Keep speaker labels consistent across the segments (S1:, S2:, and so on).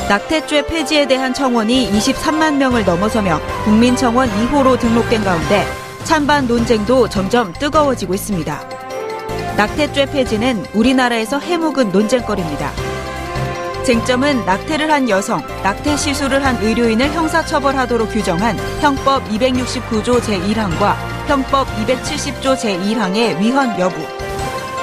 S1: 낙태죄 폐지에 대한 청원이 23만 명을 넘어서며 국민청원 2호로 등록된 가운데 찬반 논쟁도 점점 뜨거워지고 있습니다. 낙태죄 폐지는 우리나라에서 해묵은 논쟁거리입니다. 쟁점은 낙태를 한 여성, 낙태 시술을 한 의료인을 형사처벌하도록 규정한 형법 269조 제1항과 형법 270조 제1항의 위헌 여부.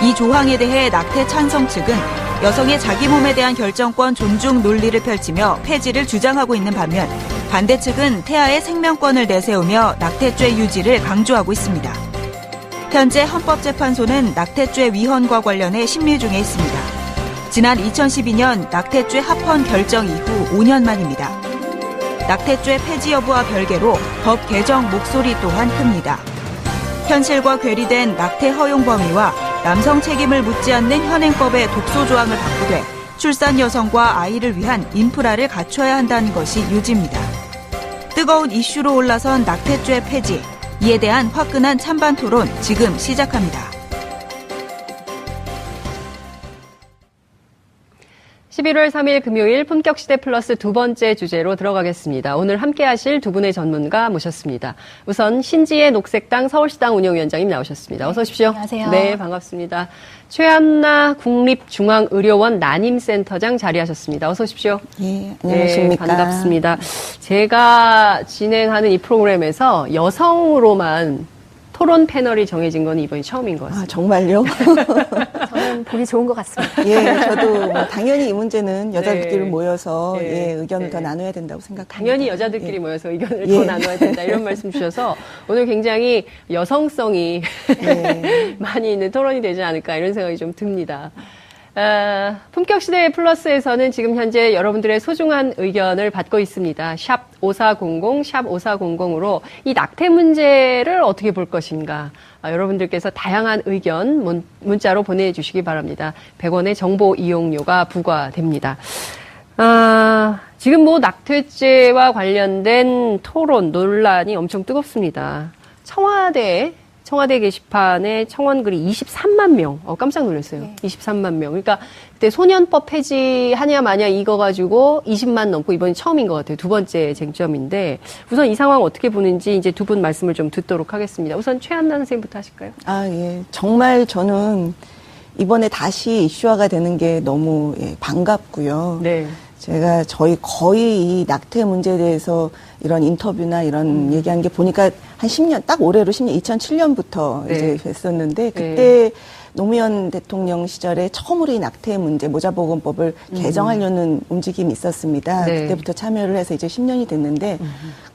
S1: 이 조항에 대해 낙태 찬성 측은 여성의 자기 몸에 대한 결정권 존중 논리를 펼치며 폐지를 주장하고 있는 반면 반대 측은 태아의 생명권을 내세우며 낙태죄 유지를 강조하고 있습니다. 현재 헌법재판소는 낙태죄 위헌과 관련해 심리 중에 있습니다. 지난 2012년 낙태죄 합헌 결정 이후 5년 만입니다. 낙태죄 폐지 여부와 별개로 법 개정 목소리 또한 큽니다. 현실과 괴리된 낙태 허용 범위와 남성 책임을 묻지 않는 현행법의 독소 조항을 바꾸되 출산 여성과 아이를 위한 인프라를 갖춰야 한다는 것이 요지입니다. 뜨거운 이슈로 올라선 낙태죄 폐지, 이에 대한 화끈한 찬반 토론 지금 시작합니다.
S2: 11월 3일 금요일 품격시대 플러스 두 번째 주제로 들어가겠습니다. 오늘 함께하실 두 분의 전문가 모셨습니다. 우선 신지혜 녹색당 서울시당 운영위원장님 나오셨습니다. 어서 오십시오.
S3: 안녕하세요.
S2: 네, 반갑습니다. 최한나 국립중앙의료원 난임센터장 자리하셨습니다. 어서 오십시오.
S3: 예, 안녕하십니까.
S2: 네, 반갑습니다. 제가 진행하는 이 프로그램에서 여성으로만 토론 패널이 정해진 건 이번이 처음인 것 같습니다.
S3: 아, 정말요? 저는 보기 좋은 것 같습니다. 예, 저도 뭐 당연히 이 문제는 여자들끼리 모여서 의견을 더 나눠야 된다고 생각합니다.
S2: 당연히 여자들끼리 모여서 의견을 더 나눠야 된다 이런 말씀 주셔서 오늘 굉장히 여성성이 많이 있는 토론이 되지 않을까 이런 생각이 좀 듭니다. 품격시대 플러스에서는 지금 현재 여러분들의 소중한 의견을 받고 있습니다. 샵 5400, 샵 5400으로 이 낙태 문제를 어떻게 볼 것인가. 여러분들께서 다양한 의견 문자로 보내주시기 바랍니다. 100원의 정보 이용료가 부과됩니다. 지금 뭐 낙태죄와 관련된 토론, 논란이 엄청 뜨겁습니다. 청와대 게시판에 청원글이 23만 명. 깜짝 놀랐어요. 네. 23만 명. 그러니까 그때 소년법 폐지하냐 마냐 이거 가지고 20만 넘고 이번이 처음인 것 같아요. 두 번째 쟁점인데 우선 이 상황 어떻게 보는지 이제 두 분 말씀을 좀 듣도록 하겠습니다. 우선 최한나 선생님부터 하실까요?
S3: 예. 정말 저는 이번에 다시 이슈화가 되는 게 너무 반갑고요. 네. 제가 거의 이 낙태 문제에 대해서 이런 인터뷰나 이런 얘기한 게 보니까 한 10년, 딱 올해로 10년, 2007년부터 이제 됐었는데, 그때 노무현 대통령 시절에 처음으로 이 낙태 문제, 모자보건법을 개정하려는 움직임이 있었습니다. 그때부터 참여를 해서 이제 10년이 됐는데,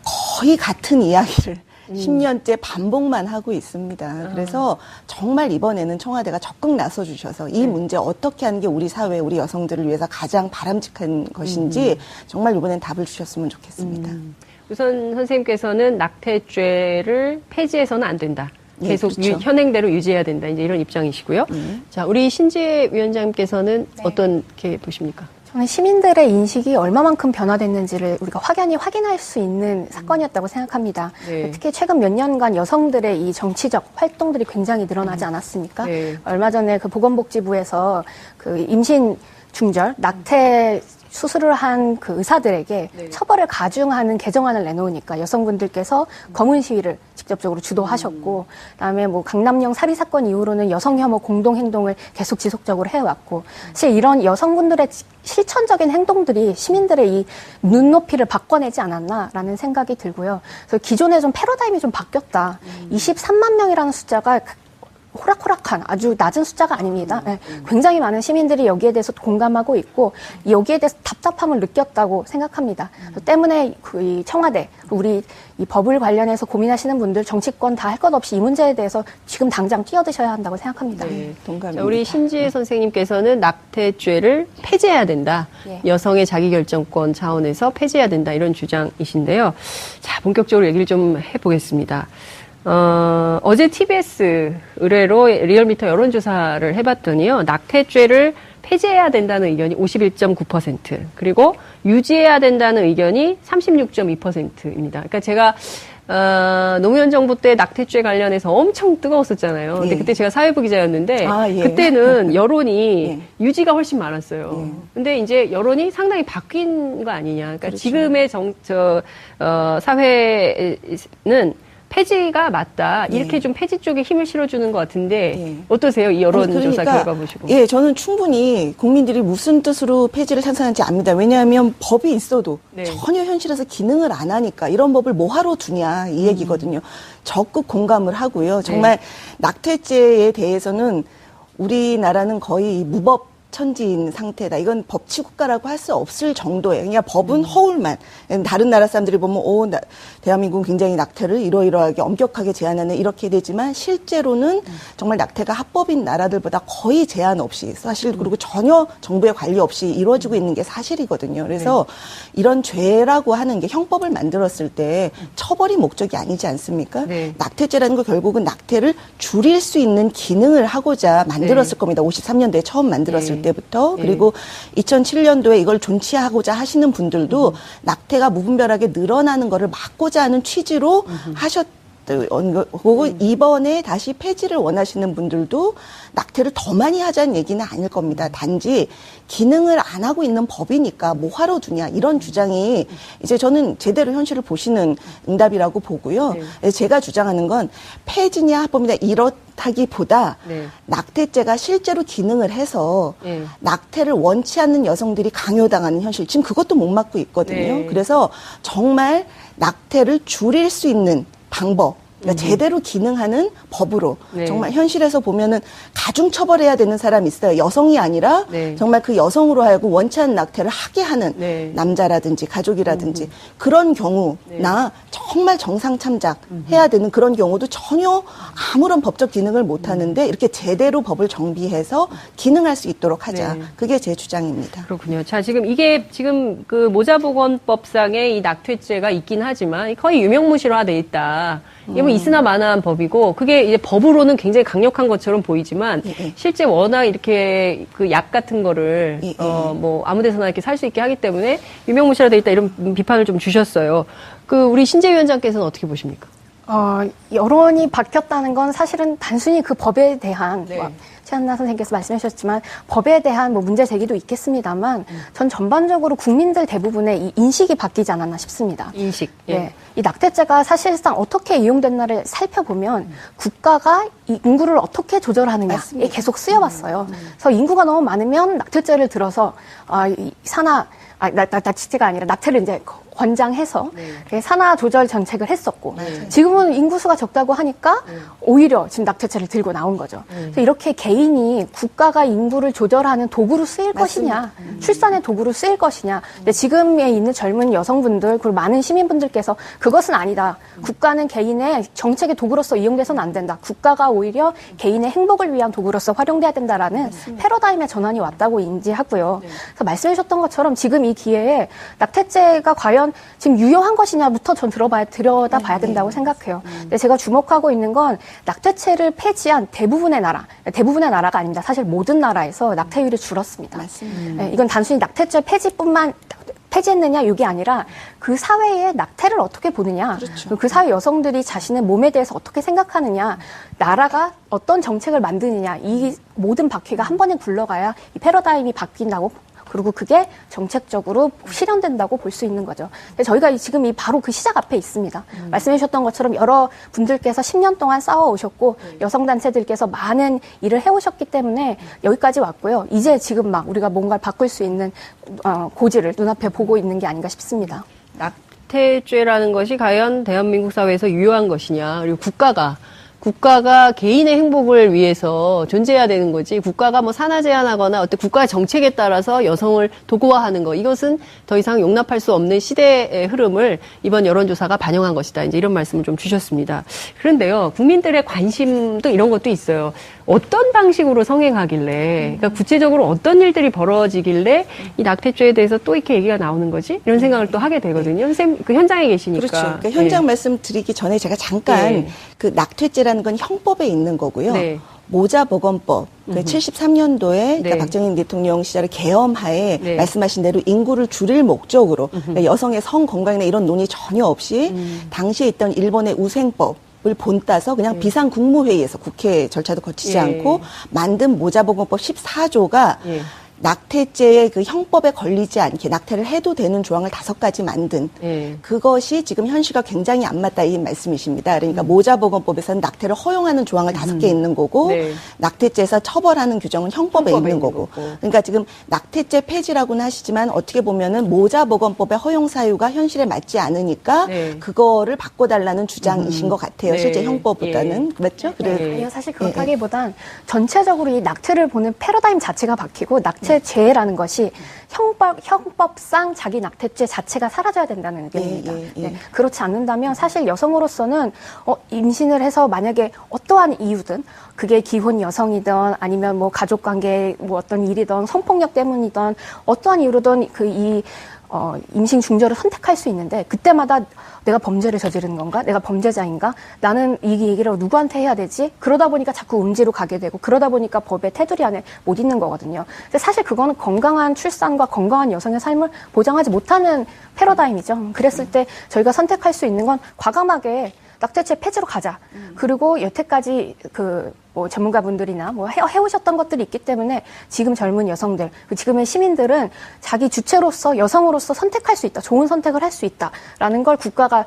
S3: 거의 같은 이야기를 10년째 반복만 하고 있습니다. 그래서 정말 이번에는 청와대가 적극 나서주셔서 이 문제 어떻게 하는 게 우리 사회, 우리 여성들을 위해서 가장 바람직한 것인지 정말 이번엔 답을 주셨으면 좋겠습니다.
S2: 우선 선생님께서는 낙태죄를 폐지해서는 안 된다. 계속 그렇죠. 현행대로 유지해야 된다. 이제 이런 입장이시고요. 자, 우리 신지혜 위원장님께서는 어떻게 보십니까?
S4: 저는 시민들의 인식이 얼마만큼 변화됐는지를 우리가 확연히 확인할 수 있는 사건이었다고 생각합니다. 특히 최근 몇 년간 여성들의 이 정치적 활동들이 굉장히 늘어나지 않았습니까? 얼마 전에 그 보건복지부에서 그 임신 중절, 낙태 수술을 한 그 의사들에게 처벌을 가중하는 개정안을 내놓으니까 여성분들께서 검은 시위를 직접적으로 주도하셨고, 그다음에 뭐 강남역 살인 사건 이후로는 여성 혐오 공동 행동을 계속 지속적으로 해왔고, 사실 이런 여성분들의 실천적인 행동들이 시민들의 이 눈높이를 바꿔내지 않았나라는 생각이 들고요. 그래서 기존에 좀 패러다임이 좀 바뀌었다. 23만 명이라는 숫자가 호락호락한 아주 낮은 숫자가 아닙니다. 굉장히 많은 시민들이 여기에 대해서 공감하고 있고 여기에 대해서 답답함을 느꼈다고 생각합니다. 때문에 이 청와대, 우리 이 법을 관련해서 고민하시는 분들 정치권 다 할 것 없이 이 문제에 대해서 지금 당장 뛰어드셔야 한다고 생각합니다.
S2: 동감입니다. 자, 우리 신지혜 선생님께서는 낙태죄를 폐지해야 된다. 여성의 자기결정권 차원에서 폐지해야 된다. 이런 주장이신데요. 자, 본격적으로 얘기를 좀 해보겠습니다. 어제 TBS 의뢰로 리얼미터 여론조사를 해봤더니요. 낙태죄를 폐지해야 된다는 의견이 51.9%, 그리고 유지해야 된다는 의견이 36.2%입니다. 그러니까 제가 노무현 정부 때 낙태죄 관련해서 엄청 뜨거웠었잖아요. 근데 그때 제가 사회부 기자였는데 그때는 여론이 유지가 훨씬 많았어요. 근데 이제 여론이 상당히 바뀐 거 아니냐. 그러니까 그렇죠. 지금의 사회는 폐지가 맞다. 이렇게 좀 폐지 쪽에 힘을 실어주는 것 같은데 어떠세요? 이 여론조사 결과 보시고.
S3: 예, 저는 충분히 국민들이 무슨 뜻으로 폐지를 찬성하는지 압니다. 왜냐하면 법이 있어도 전혀 현실에서 기능을 안 하니까 이런 법을 뭐하러 두냐 이 얘기거든요. 적극 공감을 하고요. 정말 낙태죄에 대해서는 우리나라는 거의 무법 천지인 상태다. 이건 법치국가라고 할 수 없을 정도예요. 그냥 법은 허울만. 다른 나라 사람들이 보면 대한민국은 굉장히 낙태를 이러이러하게 엄격하게 제한하는 이렇게 되지만 실제로는 정말 낙태가 합법인 나라들보다 거의 제한 없이 사실 그리고 전혀 정부의 관리 없이 이루어지고 있는 게 사실이거든요. 그래서 이런 죄라고 하는 게 형법을 만들었을 때 처벌이 목적이 아니지 않습니까? 낙태죄라는 거 결국은 낙태를 줄일 수 있는 기능을 하고자 만들었을 겁니다. 53년도에 처음 만들었을 때부터. 그리고 2007년도에 이걸 존치하고자 하시는 분들도 낙태가 무분별하게 늘어나는 거를 막고자 하는 취지로 하셨고 이번에 다시 폐지를 원하시는 분들도 낙태를 더 많이 하자는 얘기는 아닐 겁니다. 단지 기능을 안 하고 있는 법이니까 뭐하러 두냐 이런 주장이 이제 저는 제대로 현실을 보시는 응답이라고 보고요. 제가 주장하는 건 폐지냐 합법이냐 이렇다기보다 낙태죄가 실제로 기능을 해서 낙태를 원치 않는 여성들이 강요당하는 현실 지금 그것도 못 막고 있거든요. 그래서 정말 낙태를 줄일 수 있는 방법 그러니까 제대로 기능하는 법으로 정말 현실에서 보면은 가중 처벌해야 되는 사람이 있어요. 여성이 아니라 정말 그 여성으로 하여금 원치 않는 낙태를 하게 하는 남자라든지 가족이라든지 그런 경우나 정말 정상 참작해야 되는 그런 경우도 전혀 아무런 법적 기능을 못 하는데 이렇게 제대로 법을 정비해서 기능할 수 있도록 하자. 그게 제 주장입니다.
S2: 그렇군요. 자, 이게 그 모자보건법상에 이 낙태죄가 있긴 하지만 거의 유명무실화돼 있다. 이게 뭐 있으나 마나한 법이고 그게 이제 법으로는 굉장히 강력한 것처럼 보이지만 실제 워낙 이렇게 그 약 같은 거를 뭐 아무데서나 이렇게 살 수 있게 하기 때문에 유명무실화돼 있다 이런 비판을 좀 주셨어요. 그 우리 신재 위원장께서는 어떻게 보십니까?
S4: 여론이 바뀌었다는 건 사실은 단순히 그 법에 대한 최한나 선생님께서 말씀해 주셨지만 법에 대한 뭐 문제 제기도 있겠습니다만 전 전반적으로 국민들 대부분의 이 인식이 바뀌지 않았나 싶습니다.
S2: 인식.
S4: 이 낙태죄가 사실상 어떻게 이용됐나를 살펴보면 국가가 이 인구를 어떻게 조절하느냐에 계속 쓰여왔어요. 그래서 인구가 너무 많으면 낙태죄를 들어서 낙태죄가 아니라 낙태를 이제 권장해서 산하 조절 정책을 했었고 지금은 인구수가 적다고 하니까 오히려 지금 낙태죄를 들고 나온 거죠. 그래서 이렇게 개인이 국가가 인구를 조절하는 도구로 쓰일 것이냐, 출산의 도구로 쓰일 것이냐. 근데 지금에 있는 젊은 여성분들 그리고 많은 시민분들께서 그것은 아니다. 국가는 개인의 정책의 도구로서 이용돼서는 안 된다. 국가가 오히려 개인의 행복을 위한 도구로서 활용돼야 된다라는 패러다임의 전환이 왔다고 인지하고요. 그래서 말씀해 주셨던 것처럼 지금 이 기회에 낙태죄가 과연 지금 유효한 것이냐부터 전 들여다봐야 된다고 생각해요. 근데 제가 주목하고 있는 건 낙태죄를 폐지한 대부분의 나라가 아닙니다. 사실 모든 나라에서 낙태율이 줄었습니다. 맞습니다. 이건 단순히 낙태죄 폐지했느냐 이게 아니라 그 사회의 낙태를 어떻게 보느냐, 그 사회 여성들이 자신의 몸에 대해서 어떻게 생각하느냐, 나라가 어떤 정책을 만드느냐 이 모든 바퀴가 한 번에 굴러가야 이 패러다임이 바뀐다고. 그리고 그게 정책적으로 실현된다고 볼 수 있는 거죠. 근데 저희가 지금 바로 그 시작 앞에 있습니다. 말씀해 주셨던 것처럼 여러 분들께서 10년 동안 싸워오셨고 여성단체들께서 많은 일을 해오셨기 때문에 여기까지 왔고요. 이제 지금 우리가 뭔가를 바꿀 수 있는 고지를 눈앞에 보고 있는 게 아닌가 싶습니다.
S2: 낙태죄라는 것이 과연 대한민국 사회에서 유효한 것이냐, 그리고 국가가 개인의 행복을 위해서 존재해야 되는 거지, 국가가 뭐 산하 제한하거나 어떤 국가의 정책에 따라서 여성을 도구화하는 거, 이것은 더 이상 용납할 수 없는 시대의 흐름을 이번 여론조사가 반영한 것이다. 이제 이런 말씀을 좀 주셨습니다. 그런데요, 국민들의 관심도 이런 것도 있어요. 어떤 방식으로 성행하길래, 그러니까 구체적으로 어떤 일들이 벌어지길래 이 낙태죄에 대해서 또 이렇게 얘기가 나오는 거지? 이런 생각을 또 하게 되거든요. 선생님, 그 현장에 계시니까.
S3: 그렇죠. 그러니까 현장 말씀드리기 전에 제가 잠깐 그 낙태죄라는 건 형법에 있는 거고요. 모자보건법, 그 73년도에 그러니까 박정희 대통령 시절에 계엄하에
S2: 네.
S3: 말씀하신 대로 인구를 줄일 목적으로 그러니까 여성의 성 건강이나 이런 논의 전혀 없이 당시에 있던 일본의 우생법 을 본따서 그냥 비상국무회의에서 국회 절차도 거치지 않고 만든 모자보건법 14조가 낙태죄의 그 형법에 걸리지 않게 낙태를 해도 되는 조항을 5가지 만든 그것이 지금 현실과 굉장히 안 맞다 이 말씀이십니다. 그러니까 모자보건법에서는 낙태를 허용하는 조항을 5개 있는 거고 낙태죄에서 처벌하는 규정은 형법에 있는 거고. 그러니까 지금 낙태죄 폐지라고는 하시지만 어떻게 보면은 모자보건법의 허용 사유가 현실에 맞지 않으니까 그거를 바꿔달라는 주장이신 것 같아요. 실제 형법보다는. 맞죠?
S4: 아니요, 사실 그렇다기보단 전체적으로 이 낙태를 보는 패러다임 자체가 바뀌고 낙태죄라는 것이 형법상 자기 낙태죄 자체가 사라져야 된다는 의견입니다. 그렇지 않는다면 사실 여성으로서는 임신을 해서 만약에 어떠한 이유든 그게 기혼 여성이든 아니면 뭐 가족관계 뭐 어떤 일이든 성폭력 때문이든 어떠한 이유로든 임신 중절을 선택할 수 있는데 그때마다 내가 범죄를 저지르는 건가? 내가 범죄자인가? 나는 이 얘기를 누구한테 해야 되지? 그러다 보니까 자꾸 음지로 가게 되고 그러다 보니까 법의 테두리 안에 못 있는 거거든요. 근데 사실 그거는 건강한 출산과 건강한 여성의 삶을 보장하지 못하는 패러다임이죠. 그랬을 때 저희가 선택할 수 있는 건 과감하게 낙태죄 폐지로 가자. 그리고 여태까지 뭐 전문가분들이나 뭐 해오셨던 것들이 있기 때문에 지금 젊은 여성들, 지금의 시민들은 자기 주체로서 여성으로서 선택할 수 있다. 좋은 선택을 할 수 있다라는 걸 국가가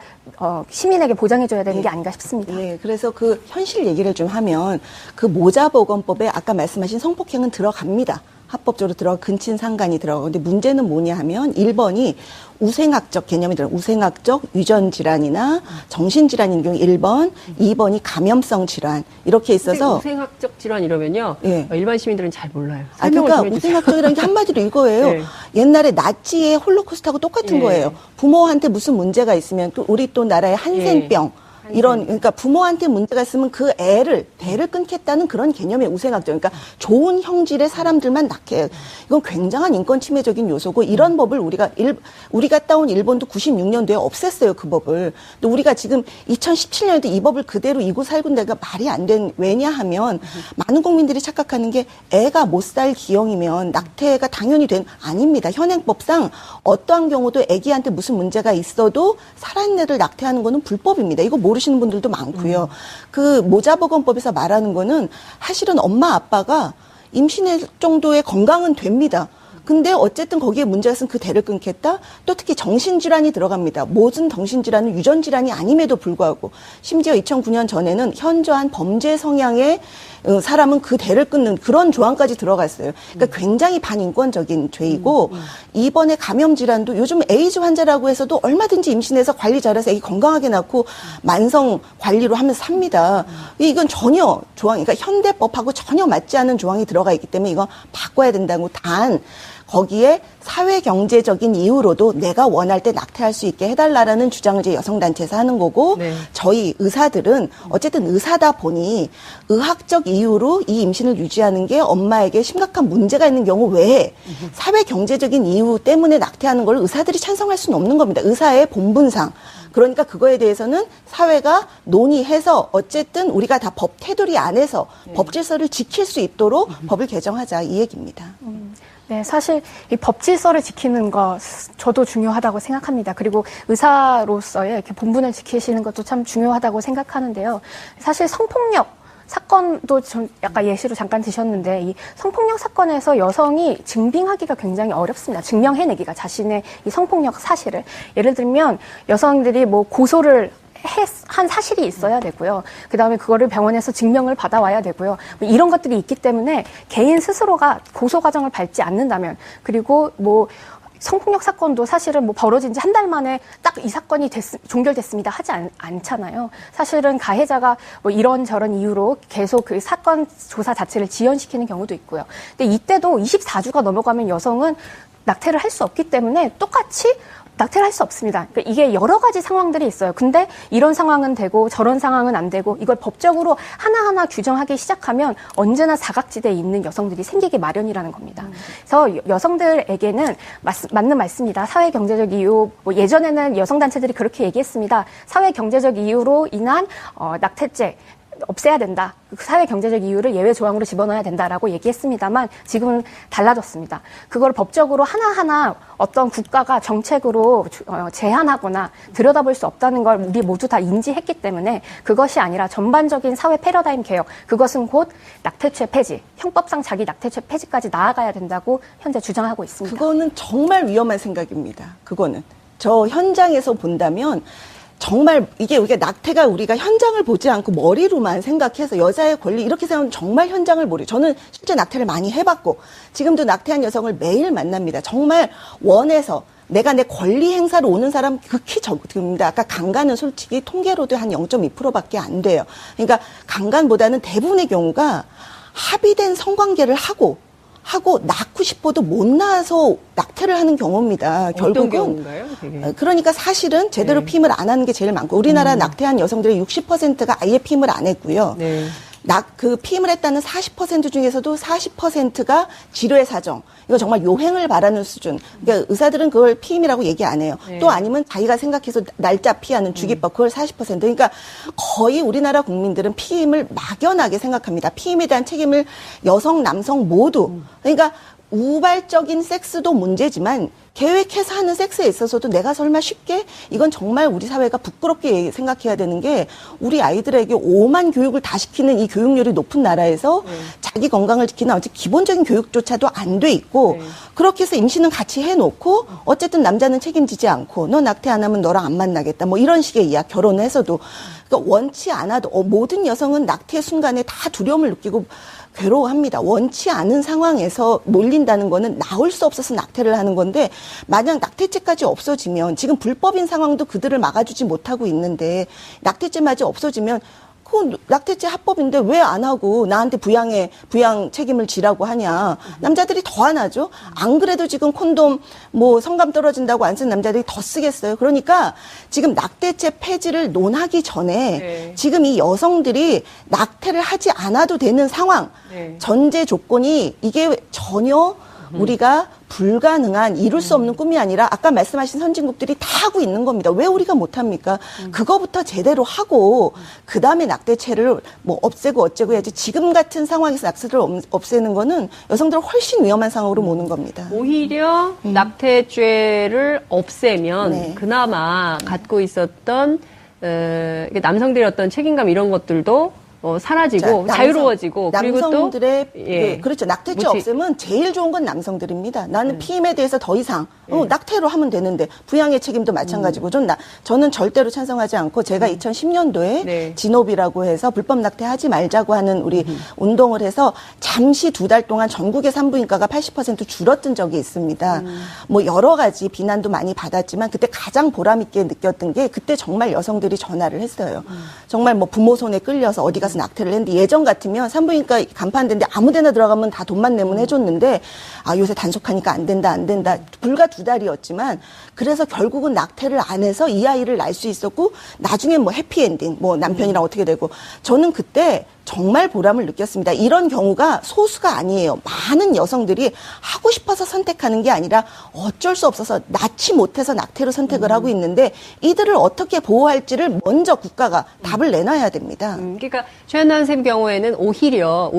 S4: 시민에게 보장해줘야 되는 게 아닌가 싶습니다.
S3: 그래서 그 현실 얘기를 좀 하면 그 모자보건법에 아까 말씀하신 성폭행은 들어갑니다. 합법적으로 들어가 근친 상간이 들어가고 근데 문제는 뭐냐 하면 1번이 우생학적 개념이 들어요. 우생학적 유전 질환이나 정신 질환인 경우 1번, 2번이 감염성 질환 이렇게 있어서
S2: 우생학적 질환 이러면요. 일반 시민들은 잘 몰라요.
S3: 그러니까 우생학적이라는 게 한마디로 이거예요. 옛날에 나치의 홀로코스트하고 똑같은 거예요. 부모한테 무슨 문제가 있으면 또 우리 또 나라의 한센병 그러니까 부모한테 문제가 있으면 그 대를 끊겠다는 그런 개념의 우생학적. 그러니까 좋은 형질의 사람들만 낳게. 이건 굉장한 인권 침해적인 요소고 이런 법을 우리가 따온 일본도 96년도에 없앴어요, 그 법을. 근데 우리가 지금 2017년에도 이 법을 그대로 이고 살고 내가 말이 안 된, 왜냐하면 많은 국민들이 착각하는 게 애가 못 살 기형이면 낙태가 당연히 아닙니다. 현행법상 어떠한 경우도 애기한테 무슨 문제가 있어도 살아있는 애를 낙태하는 거는 불법입니다. 이거 모르시는 분들도 많고요. 그 모자보건법에서 말하는 거는 사실은 엄마 아빠가 임신할 정도의 건강은 됩니다. 근데 어쨌든 거기에 문제가 있으면 그 대를 끊겠다? 또 특히 정신질환이 들어갑니다. 모든 정신질환은 유전질환이 아님에도 불구하고 심지어 2009년 전에는 현저한 범죄 성향의 사람은 그 대를 끊는 그런 조항까지 들어갔어요. 그러니까 굉장히 반인권적인 죄이고 이번에 감염질환도 요즘 에이즈 환자라고 해서도 얼마든지 임신해서 관리 잘해서 애기 건강하게 낳고 만성 관리로 하면서 삽니다. 이건 전혀 조항, 그러니까 현대법하고 전혀 맞지 않는 조항이 들어가 있기 때문에 이건 바꿔야 된다고 단 거기에 사회경제적인 이유로도 내가 원할 때 낙태할 수 있게 해달라는 주장을 이제 여성단체에서 하는 거고 저희 의사들은 어쨌든 의사다 보니 의학적 이유로 이 임신을 유지하는 게 엄마에게 심각한 문제가 있는 경우 외에 사회경제적인 이유 때문에 낙태하는 걸 의사들이 찬성할 수는 없는 겁니다. 의사의 본분상. 그러니까 그거에 대해서는 사회가 논의해서 어쨌든 우리가 다 법 테두리 안에서 법 질서를 지킬 수 있도록 법을 개정하자 이 얘기입니다.
S4: 네, 사실 이 법 질서를 지키는 거 저도 중요하다고 생각합니다. 그리고 의사로서의 이렇게 본분을 지키시는 것도 참 중요하다고 생각하는데요. 사실 성폭력 사건도 좀 약간 예시로 잠깐 드셨는데 이 성폭력 사건에서 여성이 증빙하기가 굉장히 어렵습니다. 증명해내기가 자신의 이 성폭력 사실을. 예를 들면 여성들이 뭐 고소를 한 사실이 있어야 되고요. 그다음에 그거를 병원에서 증명을 받아와야 되고요. 뭐 이런 것들이 있기 때문에 개인 스스로가 고소 과정을 밟지 않는다면 그리고 뭐 성폭력 사건도 사실은 뭐 벌어진 지 한 달 만에 딱 이 사건이 종결됐습니다 하지 않잖아요. 사실은 가해자가 뭐 이런저런 이유로 계속 그 사건 조사 자체를 지연시키는 경우도 있고요. 근데 이때도 24주가 넘어가면 여성은 낙태를 할 수 없기 때문에 똑같이 낙태를 할 수 없습니다. 그러니까 이게 여러 가지 상황들이 있어요. 근데 이런 상황은 되고 저런 상황은 안 되고 이걸 법적으로 하나하나 규정하기 시작하면 언제나 사각지대에 있는 여성들이 생기기 마련이라는 겁니다. 그래서 여성들에게는 맞는 말씀입니다. 사회경제적 이유, 뭐 예전에는 여성단체들이 그렇게 얘기했습니다. 사회경제적 이유로 인한 낙태죄 없애야 된다. 사회 경제적 이유를 예외 조항으로 집어넣어야 된다라고 얘기했습니다만 지금은 달라졌습니다. 그걸 법적으로 하나하나 어떤 국가가 정책으로 제한하거나 들여다볼 수 없다는 걸 우리 모두 다 인지했기 때문에 그것이 아니라 전반적인 사회 패러다임 개혁, 그것은 곧 낙태죄 폐지, 형법상 자기 낙태죄 폐지까지 나아가야 된다고 현재 주장하고 있습니다.
S3: 그거는 정말 위험한 생각입니다. 그거는. 저 현장에서 본다면 정말 이게 우리가 낙태가 우리가 현장을 보지 않고 머리로만 생각해서 여자의 권리 이렇게 생각하면 정말 현장을 모르요. 저는 실제 낙태를 많이 해봤고 지금도 낙태한 여성을 매일 만납니다. 정말 원해서 내가 내 권리 행사로 오는 사람 극히 적습니다. 아까 강간은 솔직히 통계로도 한 0.2%밖에 안 돼요. 그러니까 강간보다는 대부분의 경우가 합의된 성관계를 하고 낳고 싶어도 못 낳아서 낙태를 하는 경우입니다.
S2: 어떤 경우인가요? 되게.
S3: 그러니까 사실은 제대로 피임을 안 하는 게 제일 많고 우리나라 낙태한 여성들의 60%가 아예 피임을 안 했고요.
S2: 네.
S3: 그 피임을 했다는 40% 중에서도 40%가 지뢰 사정. 이거 정말 요행을 바라는 수준. 그러니까 의사들은 그걸 피임이라고 얘기 안 해요.
S2: 네.
S3: 또 아니면 자기가 생각해서 날짜 피하는 주기법. 그걸 40%. 그러니까 거의 우리나라 국민들은 피임을 막연하게 생각합니다. 피임에 대한 책임을 여성, 남성 모두. 그러니까 우발적인 섹스도 문제지만 계획해서 하는 섹스에 있어서도 내가 설마 쉽게 이건 정말 우리 사회가 부끄럽게 생각해야 되는 게 우리 아이들에게 오만 교육을 다 시키는 이 교육률이 높은 나라에서 자기 건강을 지키는 어쨌든 기본적인 교육조차도 안 돼 있고 그렇게 해서 임신은 같이 해놓고 어쨌든 남자는 책임지지 않고 너 낙태 안 하면 너랑 안 만나겠다 뭐 이런 식의 이야기 결혼해서도 그러니까 원치 않아도 모든 여성은 낙태 순간에 다 두려움을 느끼고 괴로워합니다. 원치 않은 상황에서 몰린다는 거는 나올 수 없어서 낙태를 하는 건데 만약 낙태죄까지 없어지면 지금 불법인 상황도 그들을 막아주지 못하고 있는데 낙태죄마저 없어지면 그 낙태죄 합법인데 왜 안 하고 나한테 부양 책임을 지라고 하냐. 남자들이 더 안 하죠. 안 그래도 지금 콘돔 뭐 성감 떨어진다고 안 쓴 남자들이 더 쓰겠어요. 그러니까 지금 낙태죄 폐지를 논하기 전에 지금 이 여성들이 낙태를 하지 않아도 되는 상황, 전제 조건이 이게 전혀 우리가 불가능한 이룰 수 없는 꿈이 아니라 아까 말씀하신 선진국들이 다 하고 있는 겁니다. 왜 우리가 못합니까? 그거부터 제대로 하고 그다음에 낙태죄를 뭐 없애고 어째고 해야지 지금 같은 상황에서 낙태를 없애는 거는 여성들을 훨씬 위험한 상황으로 모는 겁니다.
S2: 오히려 낙태죄를 없애면 그나마 갖고 있었던 남성들의 어떤 책임감 이런 것들도 사라지고 자유로워지고 그리고
S3: 남성들의 그렇죠. 낙태죄 없애면 제일 좋은 건 남성들입니다. 나는 피임에 대해서 더 이상 낙태로 하면 되는데 부양의 책임도 마찬가지고 저는 절대로 찬성하지 않고 제가 2010년도에 진업이라고 해서 불법 낙태하지 말자고 하는 우리 운동을 해서 잠시 2달 동안 전국의 산부인과가 80% 줄었던 적이 있습니다. 뭐 여러 가지 비난도 많이 받았지만 그때 가장 보람 있게 느꼈던 게 그때 정말 여성들이 전화를 했어요. 정말 뭐 부모 손에 끌려서 어디 가서 낙태를 했는데 예전 같으면 산부인과 간판인데 아무데나 들어가면 다 돈만 내면 해줬는데 요새 단속하니까 안 된다. 불과 2달이었지만 그래서 결국은 낙태를 안 해서 이 아이를 낳을 수 있었고 나중에 뭐 해피엔딩 뭐 남편이랑 어떻게 되고 저는 그때 정말 보람을 느꼈습니다. 이런 경우가 소수가 아니에요. 많은 여성들이 하고 싶어서 선택하는 게 아니라 어쩔 수 없어서 낳지 못해서 낙태로 선택을 하고 있는데 이들을 어떻게 보호할지를 먼저 국가가 답을 내놔야 됩니다.
S2: 그러니까 최한나 선생님 경우에는 오히려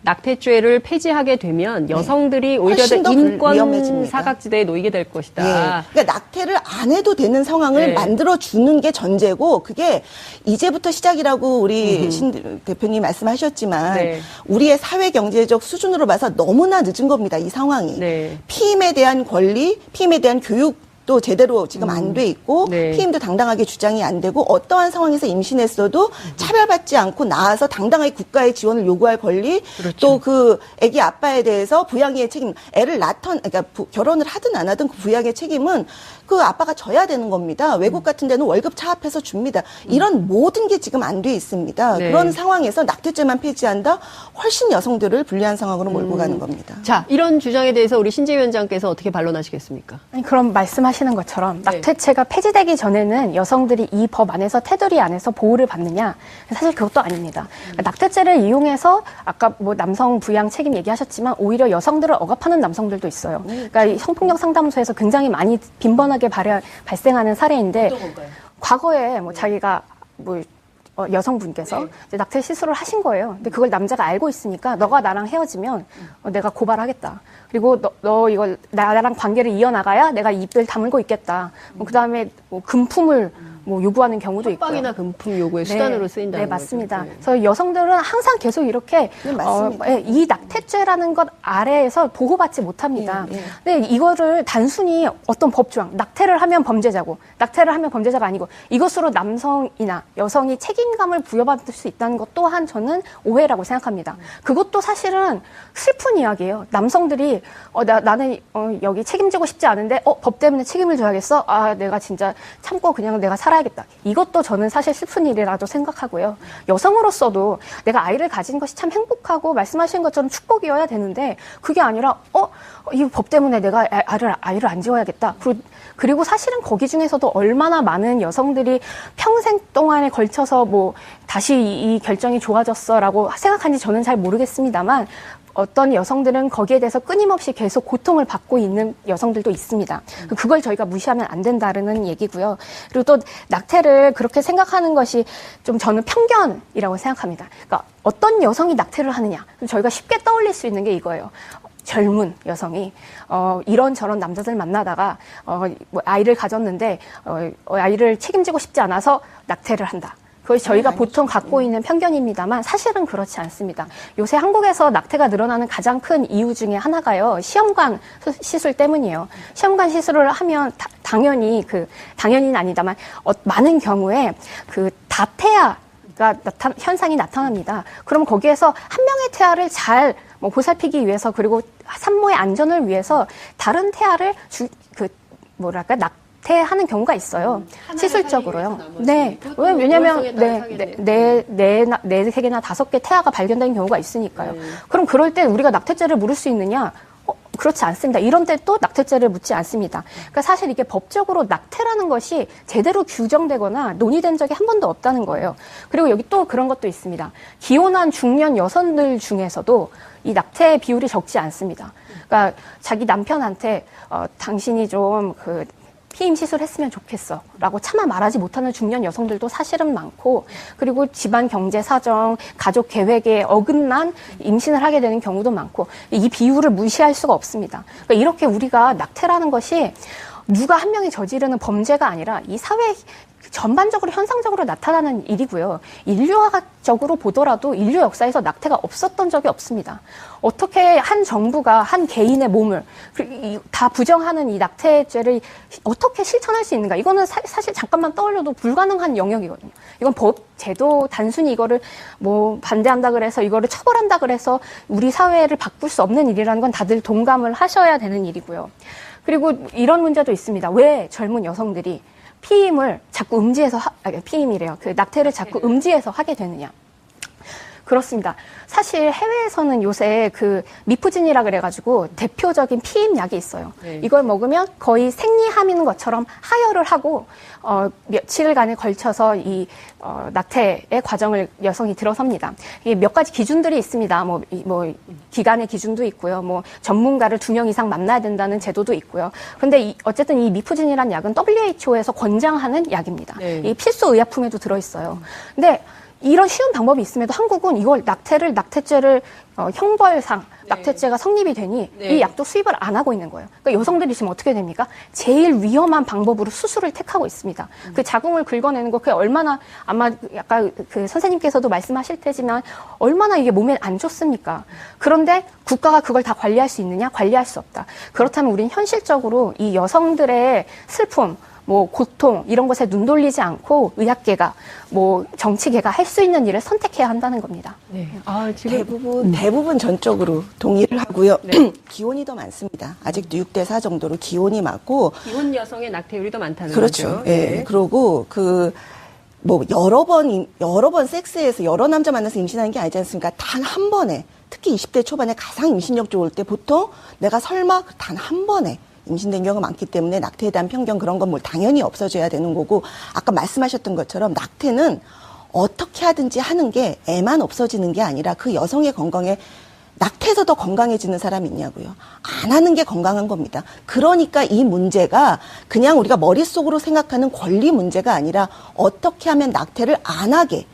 S2: 낙태죄를 폐지하게 되면 여성들이 오히려 인권 사각지대에 놓이게 될 것이다.
S3: 그러니까 낙태를 안 해도 되는 상황을 만들어주는 게 전제고 그게 이제부터 시작이라고 우리 신 대표님 말씀하셨지만 우리의 사회 경제적 수준으로 봐서 너무나 늦은 겁니다. 이 상황이. 피임에 대한 권리, 피임에 대한 교육 또 제대로 지금 안 돼 있고 피임도 당당하게 주장이 안 되고 어떠한 상황에서 임신했어도 차별받지 않고 나아서 당당하게 국가의 지원을 요구할 권리 또 그 아기 아빠에 대해서 부양의 책임 애를 그러니까 결혼을 하든 안 하든 그 부양의 책임은 그 아빠가 져야 되는 겁니다. 외국 같은 데는 월급 차압해서 줍니다. 이런 모든 게 지금 안 돼 있습니다. 그런 상황에서 낙태죄만 폐지한다? 훨씬 여성들을 불리한 상황으로 몰고 가는 겁니다.
S2: 자, 이런 주장에 대해서 우리 신재 위원장께서 어떻게 반론하시겠습니까?
S4: 아니, 그럼 말씀하시는 것처럼 낙태죄가 폐지되기 전에는 여성들이 이 법 안에서 테두리 안에서 보호를 받느냐? 사실 그것도 아닙니다. 낙태죄를 이용해서 아까 뭐 남성 부양 책임 얘기하셨지만 오히려 여성들을 억압하는 남성들도 있어요. 그러니까 이 성폭력 상담소에서 굉장히 많이 빈번하게 발생하는 사례인데 과거에 뭐 자기가 뭐 여성분께서 이제 낙태 시술을 하신 거예요. 근데 그걸 남자가 알고 있으니까 너가 나랑 헤어지면 내가 고발하겠다. 그리고 너 이걸 나랑 관계를 이어나가야 내가 입을 다물고 있겠다. 그 다음에 금품을 요구하는 경우도 있고요.
S2: 협박이나 금품 요구의 수단으로 쓰인다는
S4: 네, 맞습니다.
S2: 거죠. 네.
S4: 그래서 여성들은 항상 계속 이렇게 이 낙태죄라는 것 아래에서 보호받지 못합니다. 근데 이거를 단순히 어떤 법조항, 낙태를 하면 범죄자고, 낙태를 하면 범죄자가 아니고 이것으로 남성이나 여성이 책임감을 부여받을 수 있다는 것 또한 저는 오해라고 생각합니다. 그것도 사실은 슬픈 이야기예요. 남성들이 나는 여기 책임지고 싶지 않은데 법 때문에 책임을 져야겠어? 아, 내가 진짜 참고 그냥 내가 살아야겠다. 이것도 저는 사실 슬픈 일이라고 생각하고요. 여성으로서도 내가 아이를 가진 것이 참 행복하고 말씀하신 것처럼 축복이어야 되는데 그게 아니라 이 법 때문에 내가 아이를 안 지어야겠다. 그리고 사실은 거기 중에서도 얼마나 많은 여성들이 평생 동안에 걸쳐서 다시 이 결정이 좋아졌어라고 생각하는지 저는 잘 모르겠습니다만 어떤 여성들은 거기에 대해서 끊임없이 계속 고통을 받고 있는 여성들도 있습니다. 그걸 저희가 무시하면 안 된다는 얘기고요. 그리고 또 낙태를 그렇게 생각하는 것이 좀 저는 편견이라고 생각합니다. 그러니까 어떤 여성이 낙태를 하느냐. 저희가 쉽게 떠올릴 수 있는 게 이거예요. 젊은 여성이 이런저런 남자들 만나다가 아이를 가졌는데 아이를 책임지고 싶지 않아서 낙태를 한다. 그것이 저희가 보통 갖고 있는 편견입니다만 사실은 그렇지 않습니다. 요새 한국에서 낙태가 늘어나는 가장 큰 이유 중에 하나가요. 시험관 시술 때문이에요. 시험관 시술을 하면 당연히는 아니다만 많은 경우에 다태아가 현상이 나타납니다. 그럼 거기에서 한 명의 태아를 잘 보살피기 위해서 그리고 산모의 안전을 위해서 다른 태아를 낙태하는 경우가 있어요. 시술적으로요. 네. 왜냐면 네 개나 5개 태아가 발견된 경우가 있으니까요. 그럼 그럴 때 우리가 낙태죄를 물을 수 있느냐? 그렇지 않습니다. 이런 때 또 낙태죄를 묻지 않습니다. 그러니까 사실 이게 법적으로 낙태라는 것이 제대로 규정되거나 논의된 적이 한 번도 없다는 거예요. 그리고 여기 또 그런 것도 있습니다. 기혼한 중년 여성들 중에서도 이 낙태 비율이 적지 않습니다. 그러니까 자기 남편한테 당신이 좀 피임 시술했으면 좋겠어 라고 차마 말하지 못하는 중년 여성들도 사실은 많고 그리고 집안 경제 사정, 가족 계획에 어긋난 임신을 하게 되는 경우도 많고 이 비율을 무시할 수가 없습니다. 그러니까 이렇게 우리가 낙태라는 것이 누가 한 명이 저지르는 범죄가 아니라 이 사회 전반적으로 현상적으로 나타나는 일이고요. 인류학적으로 보더라도 인류 역사에서 낙태가 없었던 적이 없습니다. 어떻게 한 정부가 한 개인의 몸을 다 부정하는 이 낙태죄를 어떻게 실천할 수 있는가? 이거는 사실 잠깐만 떠올려도 불가능한 영역이거든요. 이건 법, 제도 단순히 이거를 반대한다 그래서 이거를 처벌한다 그래서 우리 사회를 바꿀 수 없는 일이라는 건 다들 동감을 하셔야 되는 일이고요. 그리고 이런 문제도 있습니다. 왜 젊은 여성들이 피임을 자꾸 피임이래요. 낙태를 자꾸 음지에서 하게 되느냐. 그렇습니다. 사실 해외에서는 요새 미프진이라 그래가지고 대표적인 피임 약이 있어요. 네. 이걸 먹으면 거의 생리함인 것처럼 하혈을 하고 며칠간에 걸쳐서 이 낙태의 과정을 여성이 들어섭니다. 이게 몇 가지 기준들이 있습니다. 기간의 기준도 있고요. 전문가를 2명 이상 만나야 된다는 제도도 있고요. 그런데 어쨌든 이 미프진이라는 약은 WHO에서 권장하는 약입니다. 네. 이 필수 의약품에도 들어있어요. 근데 이런 쉬운 방법이 있음에도 한국은 이걸 낙태죄를 형벌상 낙태죄가 성립이 되니 이 약도 수입을 안 하고 있는 거예요. 그러니까 여성들이 지금 어떻게 됩니까? 제일 위험한 방법으로 수술을 택하고 있습니다. 그 자궁을 긁어내는 거 그게 얼마나 아마 약간 선생님께서도 말씀하실 테지만 얼마나 이게 몸에 안 좋습니까? 그런데 국가가 그걸 다 관리할 수 있느냐? 관리할 수 없다. 그렇다면 우리는 현실적으로 이 여성들의 슬픔 고통 이런 것에 눈 돌리지 않고 의학계가 정치계가 할 수 있는 일을 선택해야 한다는 겁니다. 네.
S3: 지금 대부분 전적으로 동의를 하고요. 네. 기혼이 더 많습니다. 아직도 6대4 정도로 기혼이 많고
S2: 기혼 여성의 낙태율이 더 많다는
S3: 그렇죠.
S2: 거죠.
S3: 예. 네. 그리고 여러 번 섹스해서 여러 남자 만나서 임신하는 게 아니지 않습니까? 단 한 번에 특히 20대 초반에 가장 임신력 좋을 때 보통 내가 설마 단 한 번에 임신된 경우가 많기 때문에 낙태에 대한 편견 그런 건 당연히 없어져야 되는 거고 아까 말씀하셨던 것처럼 낙태는 어떻게 하든지 하는 게 애만 없어지는 게 아니라 그 여성의 건강에 낙태해서 더 건강해지는 사람이 있냐고요. 안 하는 게 건강한 겁니다. 그러니까 이 문제가 그냥 우리가 머릿속으로 생각하는 권리 문제가 아니라 어떻게 하면 낙태를 안 하게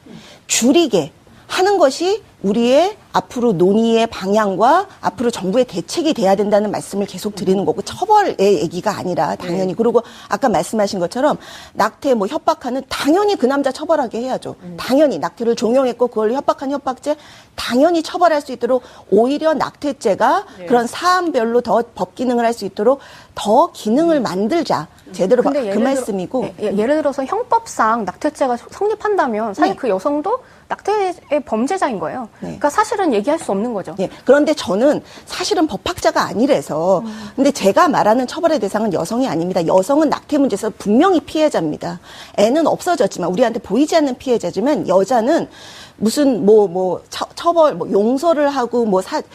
S3: 줄이게 하는 것이 우리의 앞으로 논의의 방향과 앞으로 정부의 대책이 돼야 된다는 말씀을 계속 드리는 거고, 처벌의 얘기가 아니라 당연히. 그리고 아까 말씀하신 것처럼 낙태 뭐 협박하는, 당연히 그 남자 처벌하게 해야죠. 당연히 낙태를 종용했고 그걸 협박한 협박죄 당연히 처벌할 수 있도록, 오히려 낙태죄가 그런 사안별로 더 법 기능을 할 수 있도록 더 기능을 만들자. 제대로 그 말씀이고.
S4: 예를 들어서 형법상 낙태죄가 성립한다면 사실 그 여성도 낙태의 범죄자인 거예요. 그러니까 사실은 얘기할 수 없는 거죠.
S3: 그런데 저는 사실은 법학자가 아니라서, 근데 제가 말하는 처벌의 대상은 여성이 아닙니다. 여성은 낙태 문제에서 분명히 피해자입니다. 애는 없어졌지만, 우리한테 보이지 않는 피해자지만, 여자는 무슨 처벌, 용서를 하고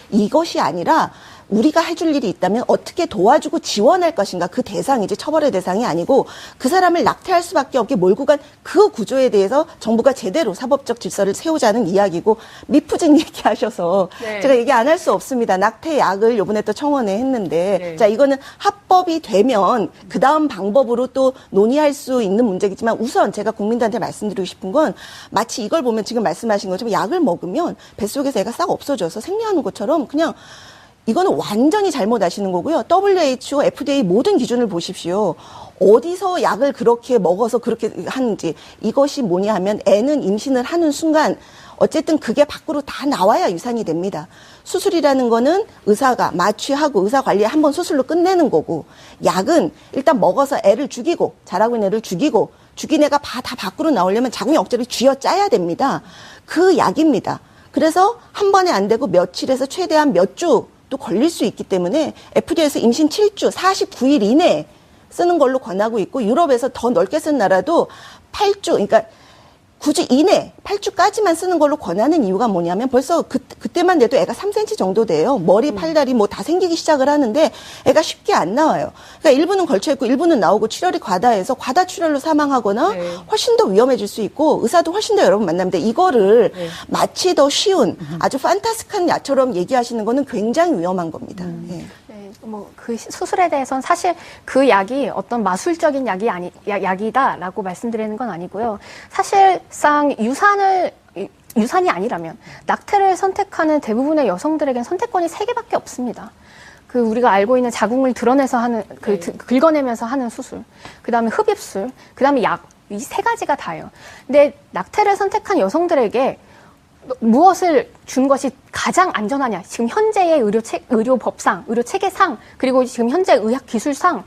S3: 이것이 아니라, 우리가 해줄 일이 있다면 어떻게 도와주고 지원할 것인가, 그 대상이지 처벌의 대상이 아니고, 그 사람을 낙태할 수밖에 없게 몰고 간 그 구조에 대해서 정부가 제대로 사법적 질서를 세우자는 이야기고, 미푸진 얘기하셔서 제가 얘기 안 할 수 없습니다. 낙태약을 요번에 또 청원에 했는데 자, 이거는 합법이 되면 그 다음 방법으로 또 논의할 수 있는 문제겠지만, 우선 제가 국민들한테 말씀드리고 싶은 건, 마치 이걸 보면 지금 말씀하신 것처럼 약을 먹으면 뱃속에서 애가 싹 없어져서 생리하는 것처럼, 그냥 이거는 완전히 잘못 아시는 거고요. WHO, FDA 모든 기준을 보십시오. 어디서 약을 그렇게 먹어서 그렇게 하는지. 이것이 뭐냐 하면, 애는 임신을 하는 순간 어쨌든 그게 밖으로 다 나와야 유산이 됩니다. 수술이라는 거는 의사가 마취하고 의사 관리에 한번 수술로 끝내는 거고, 약은 일단 먹어서 애를 죽이고, 자라고 있는 애를 죽이고, 죽인 애가 다 밖으로 나오려면 자궁에 억제를 쥐어짜야 됩니다. 그 약입니다. 그래서 한 번에 안 되고 며칠에서 최대한 몇 주 또 걸릴 수 있기 때문에 FDA에서 임신 7주, 49일 이내에 쓰는 걸로 권하고 있고, 유럽에서 더 넓게 쓴 나라도 8주, 그러니까 9주 이내, 8주까지만 쓰는 걸로 권하는 이유가 뭐냐면, 벌써 그때만 돼도 애가 3cm 정도 돼요. 머리, 팔다리 다 생기기 시작을 하는데 애가 쉽게 안 나와요. 그러니까 일부는 걸쳐있고 일부는 나오고, 출혈이 과다해서 과다출혈로 사망하거나 훨씬 더 위험해질 수 있고, 의사도 훨씬 더 여러 번 만납니다. 이거를 마치 더 쉬운 아주 판타스틱한 약처럼 얘기하시는 거는 굉장히 위험한 겁니다.
S4: 그 수술에 대해서는 사실 그 약이 어떤 마술적인 약이다라고 말씀드리는 건 아니고요. 사실상 유산이 아니라면 낙태를 선택하는 대부분의 여성들에겐 선택권이 3개밖에 없습니다. 그 우리가 알고 있는 자궁을 드러내서 하는, 긁어내면서 하는 수술, 그 다음에 흡입술, 그 다음에 약, 이 3가지가 다예요. 근데 낙태를 선택한 여성들에게 무엇을 준 것이 가장 안전하냐? 지금 현재의 의료법상, 의료체계상, 그리고 지금 현재 의학기술상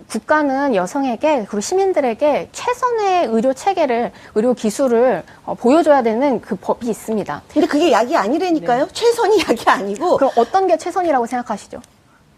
S4: 국가는 여성에게, 그리고 시민들에게 최선의 의료체계를, 의료기술을 보여줘야 되는 그 법이 있습니다.
S3: 근데 그게 약이 아니라니까요? 최선이 약이 아니고.
S4: 그럼 어떤 게 최선이라고 생각하시죠?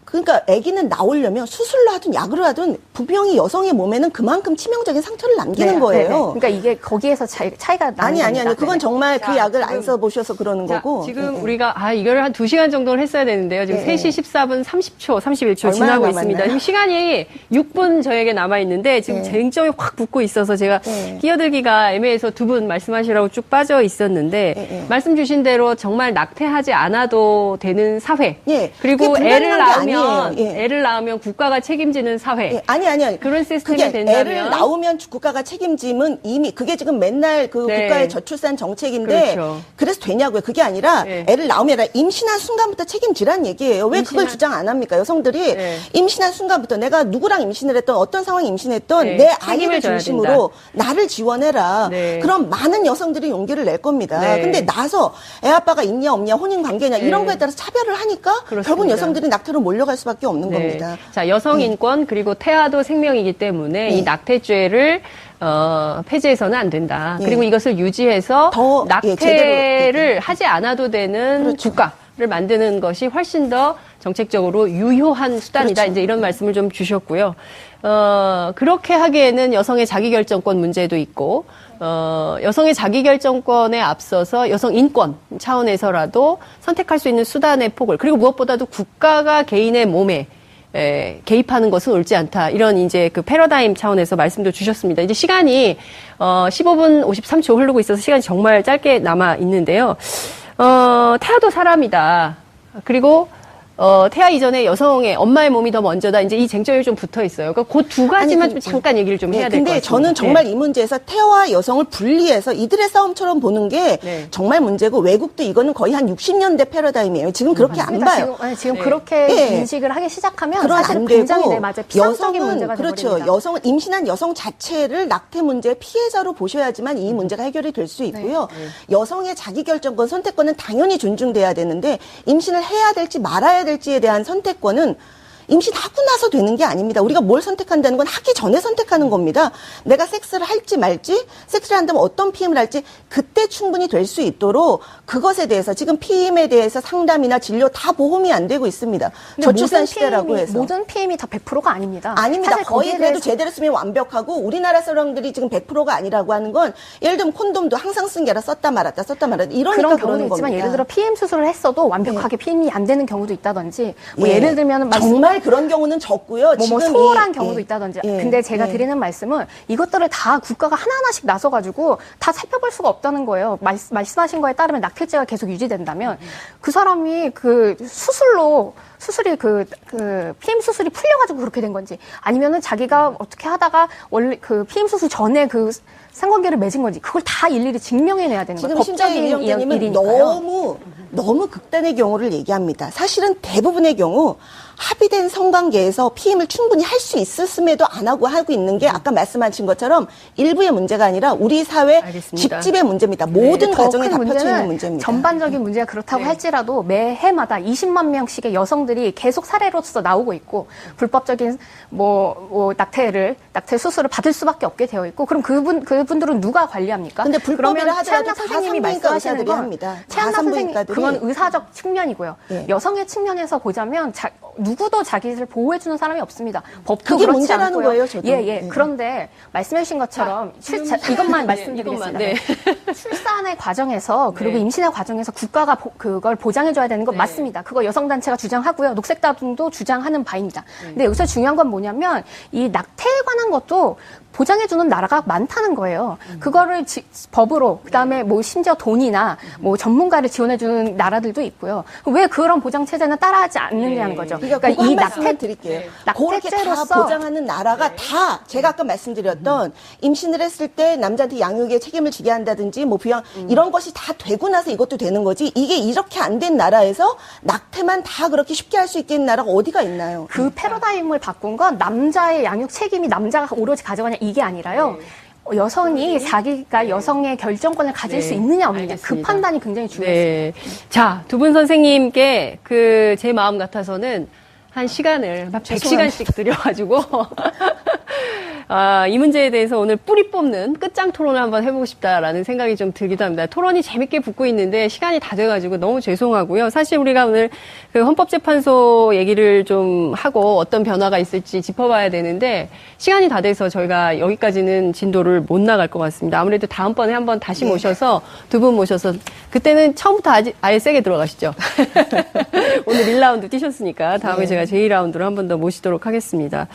S3: 그러니까 아기는 나오려면 수술로 하든 약으로 하든 분명히 여성의 몸에는 그만큼 치명적인 상처를 남기는 거예요.
S4: 그러니까 이게 거기에서 차이가 나는
S3: 아니. 그건 정말 그 약을 안 써보셔서 그러는 거고.
S2: 지금 우리가 이걸 한 2시간 정도는 했어야 되는데요. 지금 3시 14분 30초, 31초 지나고 있습니다. 지금 시간이 6분 저에게 남아있는데 지금 쟁점이 확 붙고 있어서 제가 끼어들기가 애매해서 두 분 말씀하시라고 쭉 빠져 있었는데 말씀 주신 대로 정말 낙태하지 않아도 되는 사회. 그리고 애를 낳으면 국가가 책임지는 사회.
S3: 아니.
S2: 그런 시스템이 된다면.
S3: 애를 낳으면 국가가 책임짐은 이미, 그게 지금 맨날 그 국가의 저출산 정책인데. 그래서 되냐고요. 그게 아니라 애를 낳으면 아니라 임신한 순간부터 책임지라는 얘기예요. 왜 그걸 주장 안 합니까? 여성들이 임신한 순간부터 내가 누구랑 임신을 했던, 어떤 상황에 임신했던 내 아이를 중심으로 나를 지원해라. 그럼 많은 여성들이 용기를 낼 겁니다. 근데 나서 애 아빠가 있냐 없냐, 혼인 관계냐 이런 거에 따라서 차별을 하니까 결국 여성들이 낙태로 몰려갈 수밖에 없는 겁니다.
S2: 자, 여성 인권 그리고 태아도 생명이기 때문에 이 낙태죄를 폐지해서는 안 된다. 그리고 이것을 유지해서 더 낙태를 하지 않아도 되는 국가를 만드는 것이 훨씬 더 정책적으로 유효한 수단이다. 이제 이런 말씀을 좀 주셨고요. 그렇게 하기에는 여성의 자기결정권 문제도 있고, 여성의 자기결정권에 앞서서 여성 인권 차원에서라도 선택할 수 있는 수단의 폭을, 그리고 무엇보다도 국가가 개인의 몸에 개입하는 것은 옳지 않다. 이런 이제 그 패러다임 차원에서 말씀도 주셨습니다. 이제 시간이 15분 53초 흐르고 있어서 시간이 정말 짧게 남아 있는데요. 태아도 사람이다. 그리고 태아 이전에 여성의 엄마의 몸이 더 먼저다. 이제 이 쟁점이 좀 붙어 있어요. 그러니까 그 두 가지만 좀 잠깐 얘기를 좀 해야 될 것 같아요.
S3: 근데 저는 정말 이 문제에서 태아와 여성을 분리해서 이들의 싸움처럼 보는 게 정말 문제고 외국도 이거는 거의 한 60년대 패러다임이에요. 지금 그렇게 안 봐요.
S4: 지금 그렇게 인식을 하기 시작하면 사실은 굉장히 맞아요. 피상적인 문제가
S3: 그렇죠.
S4: 되버립니다.
S3: 여성은 임신한 여성 자체를 낙태 문제의 피해자로 보셔야지만 이 문제가 해결이 될 수 있고요. 여성의 자기결정권, 선택권은 당연히 존중돼야 되는데 임신을 해야 될지 말아야 될지에 대한 선택권은 임신하고 나서 되는 게 아닙니다. 우리가 뭘 선택한다는 건 하기 전에 선택하는 겁니다. 내가 섹스를 할지 말지, 섹스를 한다면 어떤 피임을 할지 그때 충분히 될 수 있도록 그것에 대해서 지금 피임에 대해서 상담이나 진료 다 보험이 안 되고 있습니다. 저출산 시대라고 해서.
S4: 모든 피임이 다 100%가 아닙니다.
S3: 아닙니다. 거의 그래도 제대로 쓰면 완벽하고 우리나라 사람들이 지금 100%가 아니라고 하는 건 예를 들면 콘돔도 항상 쓴 게 아니라 썼다 말았다 이러니까
S4: 그런 경우도
S3: 그러는
S4: 있지만
S3: 겁니다.
S4: 예를 들어 피임 수술을 했어도 완벽하게 피임이 안 되는 경우도 있다든지 뭐 예를 들면
S3: 정말 그런 경우는 적고요.
S4: 뭐 소홀한 경우도 있다든지. 근데 제가 드리는 말씀은 이것들을 다 국가가 하나하나씩 나서가지고 다 살펴볼 수가 없다는 거예요. 말씀하신 거에 따르면 낙태죄가 계속 유지된다면 그 사람이 그 수술이 피임 수술이 풀려가지고 그렇게 된 건지 아니면은 자기가 어떻게 하다가 원래 그 피임 수술 전에 그 상관계를 맺은 건지 그걸 다 일일이 증명해내야 되는 거예요.
S3: 지금 심장의 일형님은 너무 극단의 경우를 얘기합니다. 사실은 대부분의 경우 합의된 성관계에서 피임을 충분히 할 수 있었음에도 안 하고 있는 게 아까 말씀하신 것처럼 일부의 문제가 아니라 우리 사회 집집의 문제입니다. 모든 가정에 다 펼쳐 있는 문제입니다.
S4: 전반적인 문제가 그렇다고 할지라도 매해마다 20만 명씩의 여성들이 계속 사례로서 나오고 있고 불법적인 낙태 수술을 받을 수밖에 없게 되어 있고 그럼 그분들은 누가 관리합니까?
S3: 근데 불법이라 하더라도
S4: 선생님이 말씀하시는 건
S3: 합니다.
S4: 최양락 선생님 그건 의사적 측면이고요. 여성의 측면에서 보자면 누구도 자기를 보호해주는 사람이 없습니다. 법도
S3: 그게
S4: 그렇지
S3: 문제라는
S4: 않고요.
S3: 거예요, 저도.
S4: 그런데 말씀해주신 것처럼 이것만 말씀드리겠습니다. 출산의 과정에서 그리고 임신의 과정에서 국가가 그걸 보장해줘야 되는 건 맞습니다. 그거 여성단체가 주장하고요. 녹색다중도 주장하는 바입니다. 근데 여기서 중요한 건 뭐냐면 이 낙태에 관한 것도 보장해주는 나라가 많다는 거예요. 그거를 법으로, 그다음에 심지어 돈이나 전문가를 지원해주는 나라들도 있고요. 왜 그런 보장체제는 따라하지 않느냐는 거죠.
S3: 그러니까 이 낙태 드릴게요. 그렇게 다 보장하는 나라가 다 제가 아까 말씀드렸던 임신을 했을 때 남자한테 양육에 책임을 지게 한다든지 부양 이런 것이 다 되고 나서 이것도 되는 거지. 이게 이렇게 안 된 나라에서 낙태만 다 그렇게 쉽게 할 수 있겠는 나라가 어디가 있나요?
S4: 그 패러다임을 바꾼 건 남자의 양육 책임이 남자가 오로지 가져가냐 이게 아니라요. 여성이 자기가 여성의 결정권을 가질 수 있느냐 없느냐 그 판단이 굉장히 중요해요.
S2: 자, 두 분 선생님께 제 마음 같아서는 한 시간을 100시간씩 드려가지고 이 문제에 대해서 오늘 뿌리 뽑는 끝장 토론을 한번 해보고 싶다라는 생각이 좀 들기도 합니다. 토론이 재밌게 붙고 있는데 시간이 다 돼가지고 너무 죄송하고요. 사실 우리가 오늘 그 헌법재판소 얘기를 좀 하고 어떤 변화가 있을지 짚어봐야 되는데 시간이 다 돼서 저희가 여기까지는 진도를 못 나갈 것 같습니다. 아무래도 다음번에 한번 다시 모셔서 두 분 모셔서 그때는 처음부터 아예 세게 들어가시죠. 오늘 1라운드 뛰셨으니까 다음에 제가 제2라운드로 한 번 더 모시도록 하겠습니다.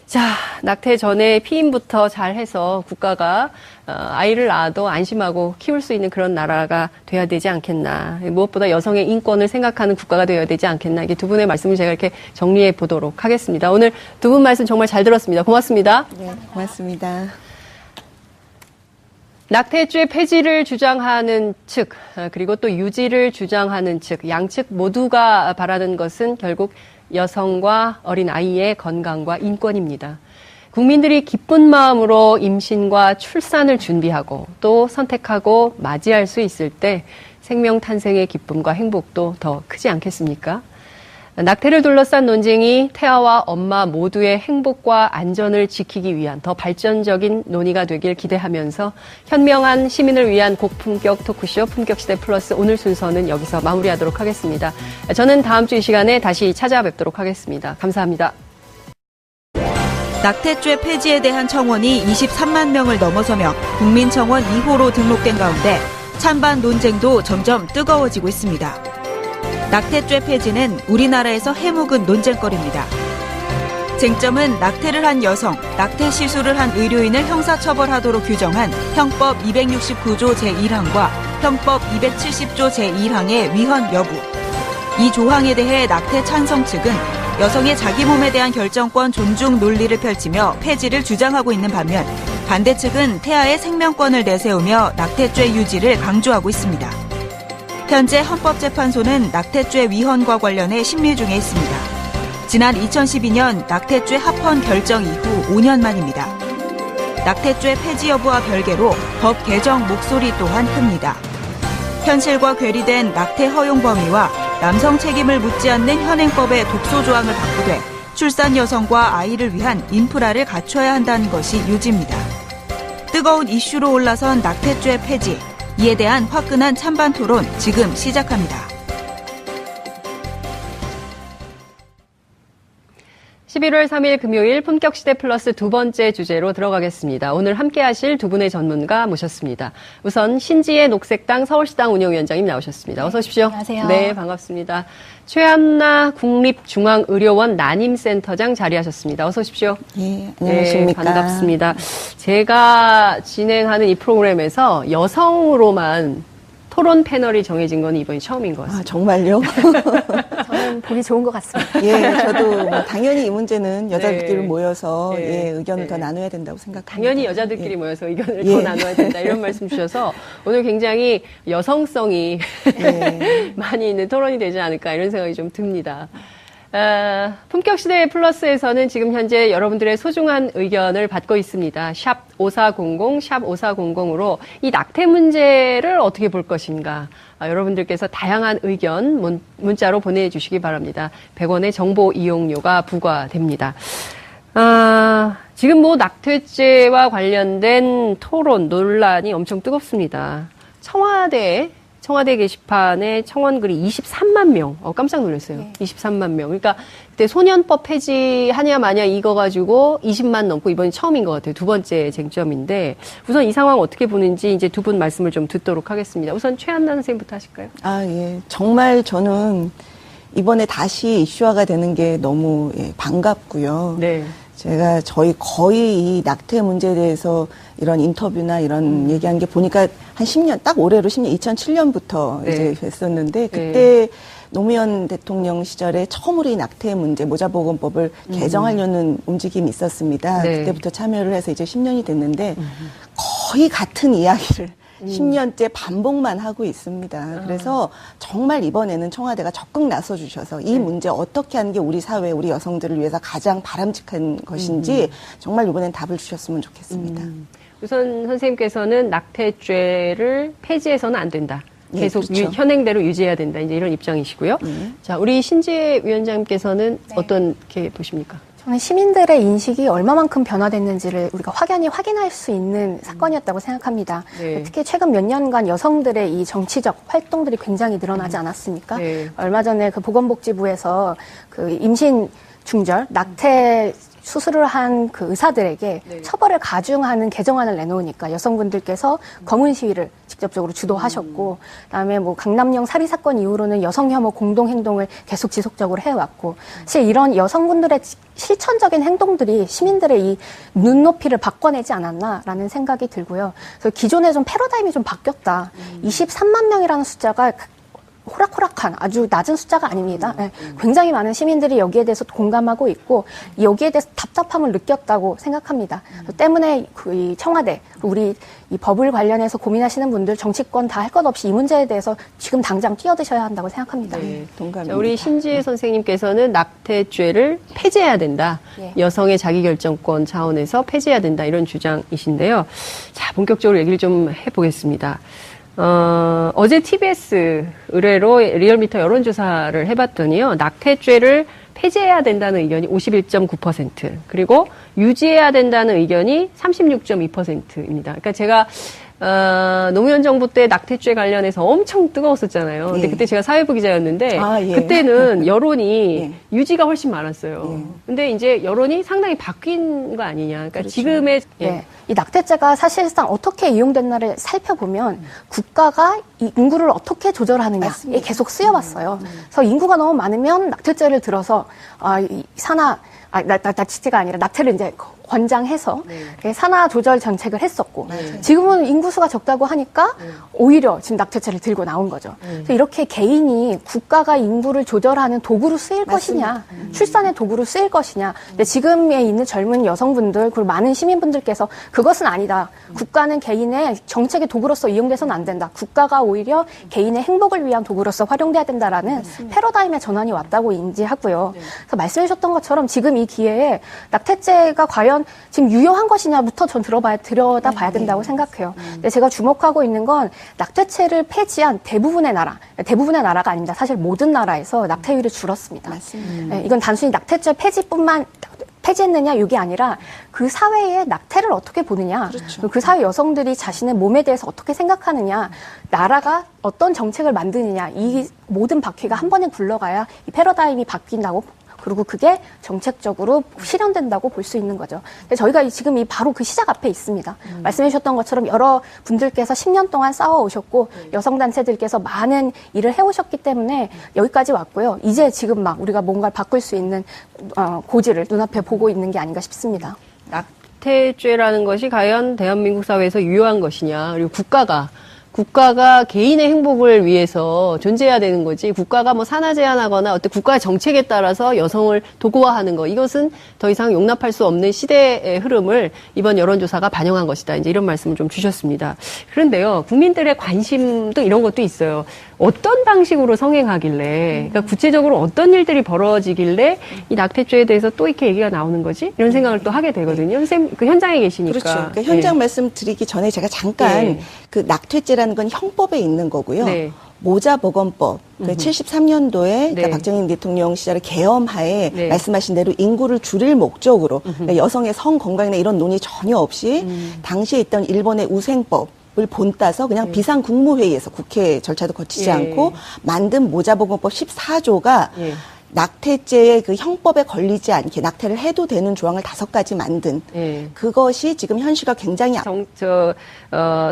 S2: 자, 낙태 전에 피임부터 잘 해서 국가가 아이를 낳아도 안심하고 키울 수 있는 그런 나라가 돼야 되지 않겠나. 무엇보다 여성의 인권을 생각하는 국가가 되어야 되지 않겠나. 이게 두 분의 말씀을 제가 이렇게 정리해 보도록 하겠습니다. 오늘 두 분 말씀 정말 잘 들었습니다. 고맙습니다.
S3: 네, 고맙습니다.
S2: 낙태죄 폐지를 주장하는 측, 그리고 또 유지를 주장하는 측, 양측 모두가 바라는 것은 결국 여성과 어린 아이의 건강과 인권입니다. 국민들이 기쁜 마음으로 임신과 출산을 준비하고 또 선택하고 맞이할 수 있을 때 생명 탄생의 기쁨과 행복도 더 크지 않겠습니까? 낙태를 둘러싼 논쟁이 태아와 엄마 모두의 행복과 안전을 지키기 위한 더 발전적인 논의가 되길 기대하면서 현명한 시민을 위한 고품격 토크쇼 품격시대 플러스 오늘 순서는 여기서 마무리하도록 하겠습니다. 저는 다음 주 이 시간에 다시 찾아뵙도록 하겠습니다. 감사합니다.
S1: 낙태죄 폐지에 대한 청원이 23만 명을 넘어서며 국민청원 2호로 등록된 가운데 찬반 논쟁도 점점 뜨거워지고 있습니다. 낙태죄 폐지는 우리나라에서 해묵은 논쟁거리입니다. 쟁점은 낙태를 한 여성, 낙태 시술을 한 의료인을 형사처벌하도록 규정한 형법 269조 제1항과 형법 270조 제1항의 위헌 여부. 이 조항에 대해 낙태 찬성 측은 여성의 자기 몸에 대한 결정권 존중 논리를 펼치며 폐지를 주장하고 있는 반면 반대 측은 태아의 생명권을 내세우며 낙태죄 유지를 강조하고 있습니다. 현재 헌법재판소는 낙태죄 위헌과 관련해 심리 중에 있습니다. 지난 2012년 낙태죄 합헌 결정 이후 5년 만입니다. 낙태죄 폐지 여부와 별개로 법 개정 목소리 또한 큽니다. 현실과 괴리된 낙태 허용 범위와 남성 책임을 묻지 않는 현행법의 독소 조항을 바꾸되 출산 여성과 아이를 위한 인프라를 갖춰야 한다는 것이 요지입니다. 뜨거운 이슈로 올라선 낙태죄 폐지, 이에 대한 화끈한 찬반 토론 지금 시작합니다.
S2: 11월 3일 금요일 품격시대 플러스 두 번째 주제로 들어가겠습니다. 오늘 함께 하실 두 분의 전문가 모셨습니다. 우선 신지혜 녹색당 서울시당 운영위원장님 나오셨습니다. 어서 오십시오.
S4: 안녕하세요.
S2: 네, 반갑습니다. 최한나 국립중앙의료원 난임센터장 자리하셨습니다. 어서 오십시오.
S3: 예, 안녕하십니까.
S2: 네, 반갑습니다. 제가 진행하는 이 프로그램에서 여성으로만 토론 패널이 정해진 건 이번이 처음인 것 같습니다.
S3: 아, 정말요?
S4: 저는 보기 좋은 것 같습니다.
S3: 예, 저도 뭐 당연히 이 문제는 여자들끼리
S2: 네.
S3: 모여서
S2: 네.
S3: 예, 의견을
S2: 네.
S3: 더 나눠야 된다고 생각합니다.
S2: 당연히 여자들끼리
S3: 예.
S2: 모여서 의견을
S3: 예.
S2: 더 나눠야 된다 이런 말씀 주셔서 오늘 굉장히 여성성이
S3: 네.
S2: 많이 있는 토론이 되지 않을까 이런 생각이 좀 듭니다. 품격시대 플러스에서는 지금 현재 여러분들의 소중한 의견을 받고 있습니다. 샵 5400, 샵 5400으로 이 낙태 문제를 어떻게 볼 것인가. 여러분들께서 다양한 의견 문자로 보내주시기 바랍니다. 100원의 정보 이용료가 부과됩니다. 지금 뭐 낙태죄와 관련된 토론, 논란이 엄청 뜨겁습니다. 청와대 게시판에 청원글이 23만 명. 깜짝 놀랐어요.
S4: 네.
S2: 23만 명. 그러니까 그때 소년법 폐지하냐 마냐 이거 가지고 20만 넘고 이번이 처음인 것 같아요. 두 번째 쟁점인데 우선 이 상황 어떻게 보는지 이제 두 분 말씀을 좀 듣도록 하겠습니다. 우선 최한나 선생님부터 하실까요?
S3: 아, 예. 정말 저는 이번에 다시 이슈화가 되는 게 너무 반갑고요.
S2: 네.
S3: 제가 거의 이 낙태 문제에 대해서 이런 인터뷰나 이런 얘기한 게 보니까 한 10년, 딱 올해로 10년, 2007년부터
S2: 네.
S3: 이제 했었는데 그때
S2: 네.
S3: 노무현 대통령 시절에 처음으로 이 낙태 문제, 모자보건법을 개정하려는 움직임이 있었습니다.
S2: 네.
S3: 그때부터 참여를 해서 이제 10년이 됐는데 거의 같은 이야기를 10년째 반복만 하고 있습니다. 그래서 정말 이번에는 청와대가 적극 나서주셔서 이 문제 어떻게 하는 게 우리 사회, 우리 여성들을 위해서 가장 바람직한 것인지 정말 이번엔 답을 주셨으면 좋겠습니다.
S2: 우선 선생님께서는 낙태죄를 폐지해서는 안 된다.
S3: 예,
S2: 계속
S3: 그렇죠.
S2: 현행대로 유지해야 된다. 이제 이런 입장이시고요. 자, 우리 신지혜 위원장님께서는
S4: 네.
S2: 어떻게 보십니까?
S4: 저는 시민들의 인식이 얼마만큼 변화됐는지를 우리가 확연히 확인할 수 있는 사건이었다고 생각합니다.
S2: 네.
S4: 특히 최근 몇 년간 여성들의 이 정치적 활동들이 굉장히 늘어나지 않았습니까?
S2: 네.
S4: 얼마 전에 그 보건복지부에서 그 임신 중절, 낙태 수술을 한 그 의사들에게
S2: 네.
S4: 처벌을 가중하는 개정안을 내놓으니까 여성분들께서 검은 시위를 직접적으로 주도하셨고, 그다음에 뭐 강남역 살인 사건 이후로는 여성 혐오 공동 행동을 계속 지속적으로 해왔고, 사실 이런 여성분들의 실천적인 행동들이 시민들의 이 눈높이를 바꿔내지 않았나라는 생각이 들고요. 그래서 기존에 좀 패러다임이 좀 바뀌었다. 23만 명이라는 숫자가 호락호락한 아주 낮은 숫자가 아닙니다. 네, 굉장히 많은 시민들이 여기에 대해서 공감하고 있고 여기에 대해서 답답함을 느꼈다고 생각합니다. 때문에 이 청와대, 우리 이 법을 관련해서 고민하시는 분들 정치권 다 할 것 없이 이 문제에 대해서 지금 당장 뛰어드셔야 한다고 생각합니다.
S2: 네.
S3: 동감입니다.
S2: 자, 우리 신지혜 선생님께서는 낙태죄를 폐지해야 된다.
S4: 예.
S2: 여성의 자기결정권 차원에서 폐지해야 된다. 이런 주장이신데요. 자, 본격적으로 얘기를 좀 해보겠습니다. 어제 TBS 의뢰로 리얼미터 여론조사를 해봤더니요. 낙태죄를 폐지해야 된다는 의견이 51.9%, 그리고 유지해야 된다는 의견이 36.2%입니다. 그러니까 제가 노무현 정부 때 낙태죄 관련해서 엄청 뜨거웠었잖아요. 근데
S3: 예.
S2: 그때 제가 사회부 기자였는데
S3: 예.
S2: 그때는 여론이
S3: 예.
S2: 유지가 훨씬 많았어요. 근데 이제 여론이 상당히 바뀐 거 아니냐. 그러니까
S3: 그렇죠.
S2: 지금의
S4: 네. 이 낙태죄가 사실상 어떻게 이용됐나를 살펴보면 국가가 이 인구를 어떻게 조절하느냐에
S3: 맞습니다.
S4: 계속 쓰여왔어요. 그래서 인구가 너무 많으면 낙태죄를 들어서 나치가 아니라 낙태를 이제 권장해서 산화 조절 정책을 했었고 지금은 인구수가 적다고 하니까 오히려 지금 낙태죄를 들고 나온 거죠. 그래서 이렇게 개인이 국가가 인구를 조절하는 도구로 쓰일 것이냐, 출산의 도구로 쓰일 것이냐. 근데 지금에 있는 젊은 여성분들 그리고 많은 시민분들께서 그것은 아니다. 국가는 개인의 정책의 도구로서 이용돼서는 안 된다. 국가가 오히려 개인의 행복을 위한 도구로서 활용돼야 된다라는 패러다임의 전환이 왔다고 인지하고요. 그래서 말씀해 주셨던 것처럼 지금 이 기회에 낙태죄가 과연 지금 유효한 것이냐부터 전 들여다봐야 된다고 생각해요. 근데 제가 주목하고 있는 건 낙태죄를 폐지한 대부분의 나라가 아닙니다. 사실 모든 나라에서 낙태율이 줄었습니다.
S3: 맞습니다.
S4: 네, 이건 단순히 낙태죄 폐지했느냐 이게 아니라 그 사회의 낙태를 어떻게 보느냐,
S3: 그렇죠.
S4: 그 사회 여성들이 자신의 몸에 대해서 어떻게 생각하느냐, 나라가 어떤 정책을 만드느냐, 이 모든 바퀴가 한 번에 굴러가야 이 패러다임이 바뀐다고. 그리고 그게 정책적으로 실현된다고 볼 수 있는 거죠. 근데 저희가 지금 바로 그 시작 앞에 있습니다. 말씀해 주셨던 것처럼 여러 분들께서 10년 동안 싸워오셨고 여성단체들께서 많은 일을 해오셨기 때문에 여기까지 왔고요. 이제 지금 막 우리가 뭔가를 바꿀 수 있는 고지를 눈앞에 보고 있는 게 아닌가 싶습니다.
S2: 낙태죄라는 것이 과연 대한민국 사회에서 유효한 것이냐, 그리고 국가가 개인의 행복을 위해서 존재해야 되는 거지, 국가가 뭐 산하 제한하거나 어떤 국가의 정책에 따라서 여성을 도구화하는 거, 이것은 더 이상 용납할 수 없는 시대의 흐름을 이번 여론조사가 반영한 것이다. 이제 이런 말씀을 좀 주셨습니다. 그런데요, 국민들의 관심도 이런 것도 있어요. 어떤 방식으로 성행하길래, 그러니까 구체적으로 어떤 일들이 벌어지길래 이 낙태죄에 대해서 또 이렇게 얘기가 나오는 거지? 이런 생각을 또 하게 되거든요. 선생님, 그 현장에 계시니까.
S3: 그렇죠. 그러니까 현장 말씀드리기 전에 제가 잠깐 그 낙태죄라는 건 형법에 있는 거고요. 모자보건법, 73년도에 그러니까 박정희 대통령 시절에 계엄하에 말씀하신 대로 인구를 줄일 목적으로 그러니까 여성의 성 건강이나 이런 논의 전혀 없이 당시에 있던 일본의 우생법 을 본따서 그냥 비상국무회의에서 국회 절차도 거치지 않고 만든 모자보건법 14조가 낙태죄의 그 형법에 걸리지 않게 낙태를 해도 되는 조항을 5가지 만든 그것이 지금 현실과 굉장히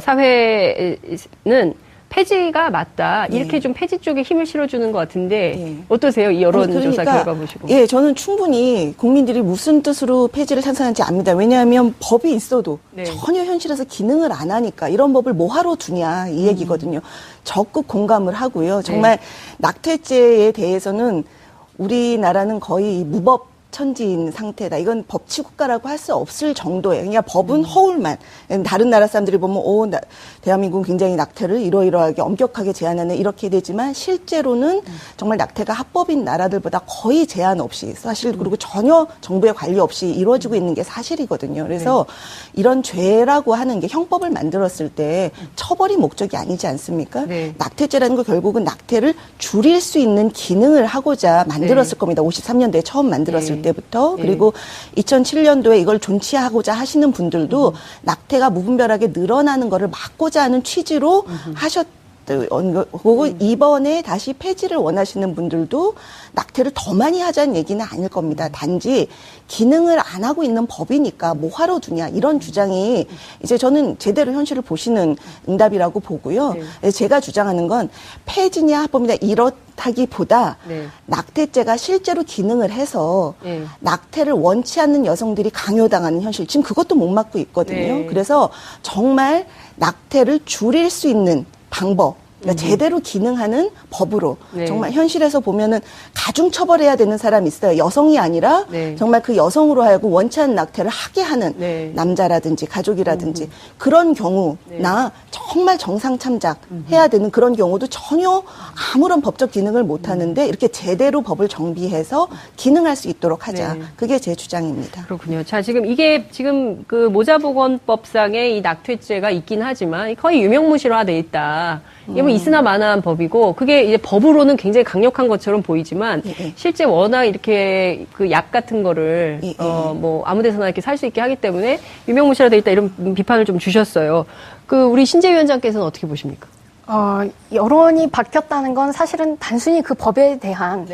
S2: 사회는 폐지가 맞다. 이렇게 좀 폐지 쪽에 힘을 실어주는 것 같은데 어떠세요? 이 여론조사 결과 보시고.
S3: 예, 저는 충분히 국민들이 무슨 뜻으로 폐지를 찬성하는지 압니다. 왜냐하면 법이 있어도 전혀 현실에서 기능을 안 하니까 이런 법을 뭐하러 두냐 이 얘기거든요. 적극 공감을 하고요. 정말 낙태죄에 대해서는 우리나라는 거의 무법 천지인 상태다. 이건 법치국가라고 할 수 없을 정도예요. 그러니까 법은 허울만. 다른 나라 사람들이 보면 대한민국은 굉장히 낙태를 이러이러하게 엄격하게 제한하는 이렇게 되지만 실제로는 정말 낙태가 합법인 나라들보다 거의 제한 없이 사실 그리고 전혀 정부의 관리 없이 이루어지고 있는 게 사실이거든요. 그래서 이런 죄라고 하는 게 형법을 만들었을 때 처벌이 목적이 아니지 않습니까? 낙태죄라는 거 결국은 낙태를 줄일 수 있는 기능을 하고자 만들었을 겁니다. 53년도에 처음 만들었을 때부터. 그리고 2007년도에 이걸 존치하고자 하시는 분들도 낙태가 무분별하게 늘어나는 거를 막고자 하는 취지로 하셨고 이번에 다시 폐지를 원하시는 분들도 낙태를 더 많이 하자는 얘기는 아닐 겁니다. 단지 기능을 안 하고 있는 법이니까 뭐하러 두냐 이런 주장이 이제 저는 제대로 현실을 보시는 응답이라고 보고요. 제가 주장하는 건 폐지냐 합법이냐 이렇다기보다 낙태죄가 실제로 기능을 해서 낙태를 원치 않는 여성들이 강요당하는 현실 지금 그것도 못 막고 있거든요. 그래서 정말 낙태를 줄일 수 있는 방법 그러니까 제대로 기능하는 법으로 정말 현실에서 보면은 가중 처벌해야 되는 사람이 있어요. 여성이 아니라 정말 그 여성으로 하여금 원치 않는 낙태를 하게 하는 남자라든지 가족이라든지 그런 경우나 정말 정상 참작해야 되는 그런 경우도 전혀 아무런 법적 기능을 못 하는데 이렇게 제대로 법을 정비해서 기능할 수 있도록 하자. 그게 제 주장입니다.
S2: 그렇군요. 자, 이게 그 모자보건법상에 이 낙태죄가 있긴 하지만 거의 유명무실화돼 있다. 이게 뭐 있으나 마나한 법이고 그게 이제 법으로는 굉장히 강력한 것처럼 보이지만 실제 워낙 이렇게 그 약 같은 거를 뭐 아무데서나 이렇게 살 수 있게 하기 때문에 유명무실화돼 있다 이런 비판을 좀 주셨어요. 그 우리 신재 위원장께서는 어떻게 보십니까?
S4: 여론이 바뀌었다는 건 사실은 단순히 그 법에 대한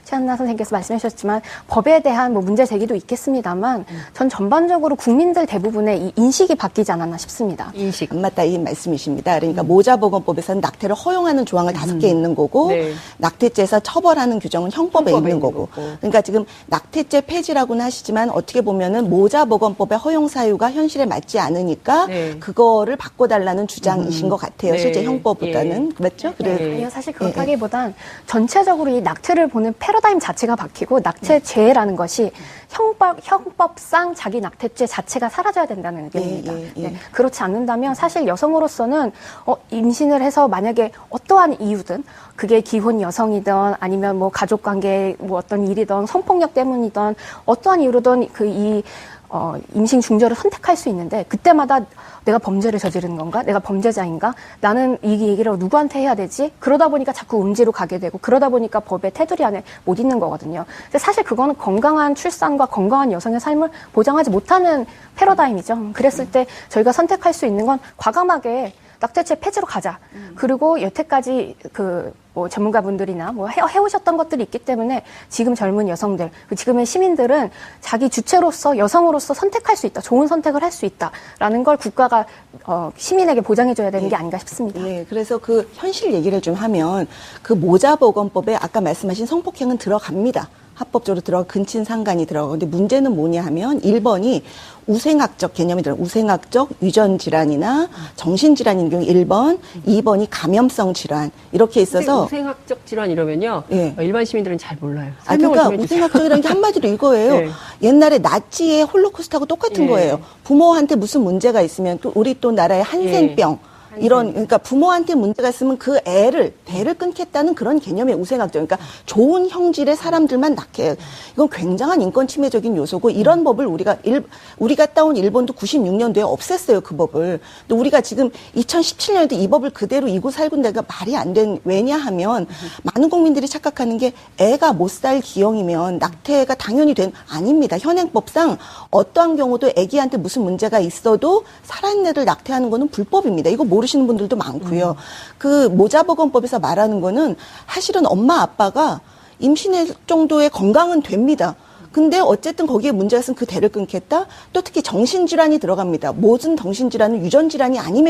S4: 최한나 선생님께서 말씀해 주셨지만 법에 대한 뭐 문제 제기도 있겠습니다만 전 전반적으로 국민들 대부분의 이 인식이 바뀌지 않았나 싶습니다.
S3: 인식. 안 맞다 이 말씀이십니다. 그러니까 모자보건법에서는 낙태를 허용하는 조항을 5개 있는 거고
S2: 네.
S3: 낙태죄에서 처벌하는 규정은 형법에 있는 거고. 그러니까 지금 낙태죄 폐지라고는 하시지만 어떻게 보면은 모자보건법의 허용 사유가 현실에 맞지 않으니까
S2: 네.
S3: 그거를 바꿔달라는 주장이신 것 같아요.
S2: 네.
S3: 실제 형법보다는.
S2: 예.
S3: 맞죠? 그래.
S4: 아니요, 사실 그렇다기보단 전체적으로 이 낙태를 보는 패러다임 자체가 바뀌고 낙태죄라는 것이 형법상 자기 낙태죄 자체가 사라져야 된다는 의견입니다. 네, 그렇지 않는다면 사실 여성으로서는 임신을 해서 만약에 어떠한 이유든 그게 기혼 여성이든 아니면 뭐 가족관계 뭐 어떤 일이든 성폭력 때문이든 어떠한 이유로든 임신 중절을 선택할 수 있는데 그때마다 내가 범죄를 저지르는 건가? 내가 범죄자인가? 나는 이 얘기를 누구한테 해야 되지? 그러다 보니까 자꾸 음지로 가게 되고 그러다 보니까 법의 테두리 안에 못 있는 거거든요. 근데 사실 그거는 건강한 출산과 건강한 여성의 삶을 보장하지 못하는 패러다임이죠. 그랬을 때 저희가 선택할 수 있는 건 과감하게 낙태죄 폐지로 가자. 그리고 여태까지 뭐 전문가분들이나 뭐 해오셨던 것들이 있기 때문에 지금 젊은 여성들, 지금의 시민들은 자기 주체로서 여성으로서 선택할 수 있다. 좋은 선택을 할 수 있다라는 걸 국가가 시민에게 보장해줘야 되는 게 아닌가 싶습니다.
S3: 네, 그래서 그 현실 얘기를 좀 하면 그 모자보건법에 아까 말씀하신 성폭행은 들어갑니다. 합법적으로 들어가 근친 상간이 들어가고 근데 문제는 뭐냐 하면 1번이 우생학적 개념이 들어요. 우생학적 유전 질환이나 정신 질환인 경우 1번, 2번이 감염성 질환 이렇게 있어서
S2: 우생학적 질환 이러면요.
S3: 예.
S2: 일반 시민들은 잘 몰라요.
S3: 그러니까 우생학적이라는 게 한마디로 이거예요.
S2: 네.
S3: 옛날에 나치의 홀로코스트하고 똑같은
S2: 예.
S3: 거예요. 부모한테 무슨 문제가 있으면 또 우리 또 나라의 한센병 그러니까 부모한테 문제가 있으면 그 배를 끊겠다는 그런 개념의 우생학적. 그러니까 좋은 형질의 사람들만 낳게. 이건 굉장한 인권 침해적인 요소고 이런 법을 우리가 따온 일본도 96년도에 없앴어요, 그 법을. 근데 우리가 지금 2017년에도 이 법을 그대로 이고 살고 내가 말이 안 된, 왜냐하면 많은 국민들이 착각하는 게 애가 못 살 기형이면 낙태가 당연히 아닙니다. 현행법상 어떠한 경우도 애기한테 무슨 문제가 있어도 살아있는 애를 낙태하는 거는 불법입니다. 이거 모르시는 분들도 많고요. 그 모자보건법에서 말하는 거는 사실은 엄마 아빠가 임신할 정도의 건강은 됩니다. 근데 어쨌든 거기에 문제가 있으면 그 대를 끊겠다. 또 특히 정신질환이 들어갑니다. 모든 정신질환은 유전질환이 아니면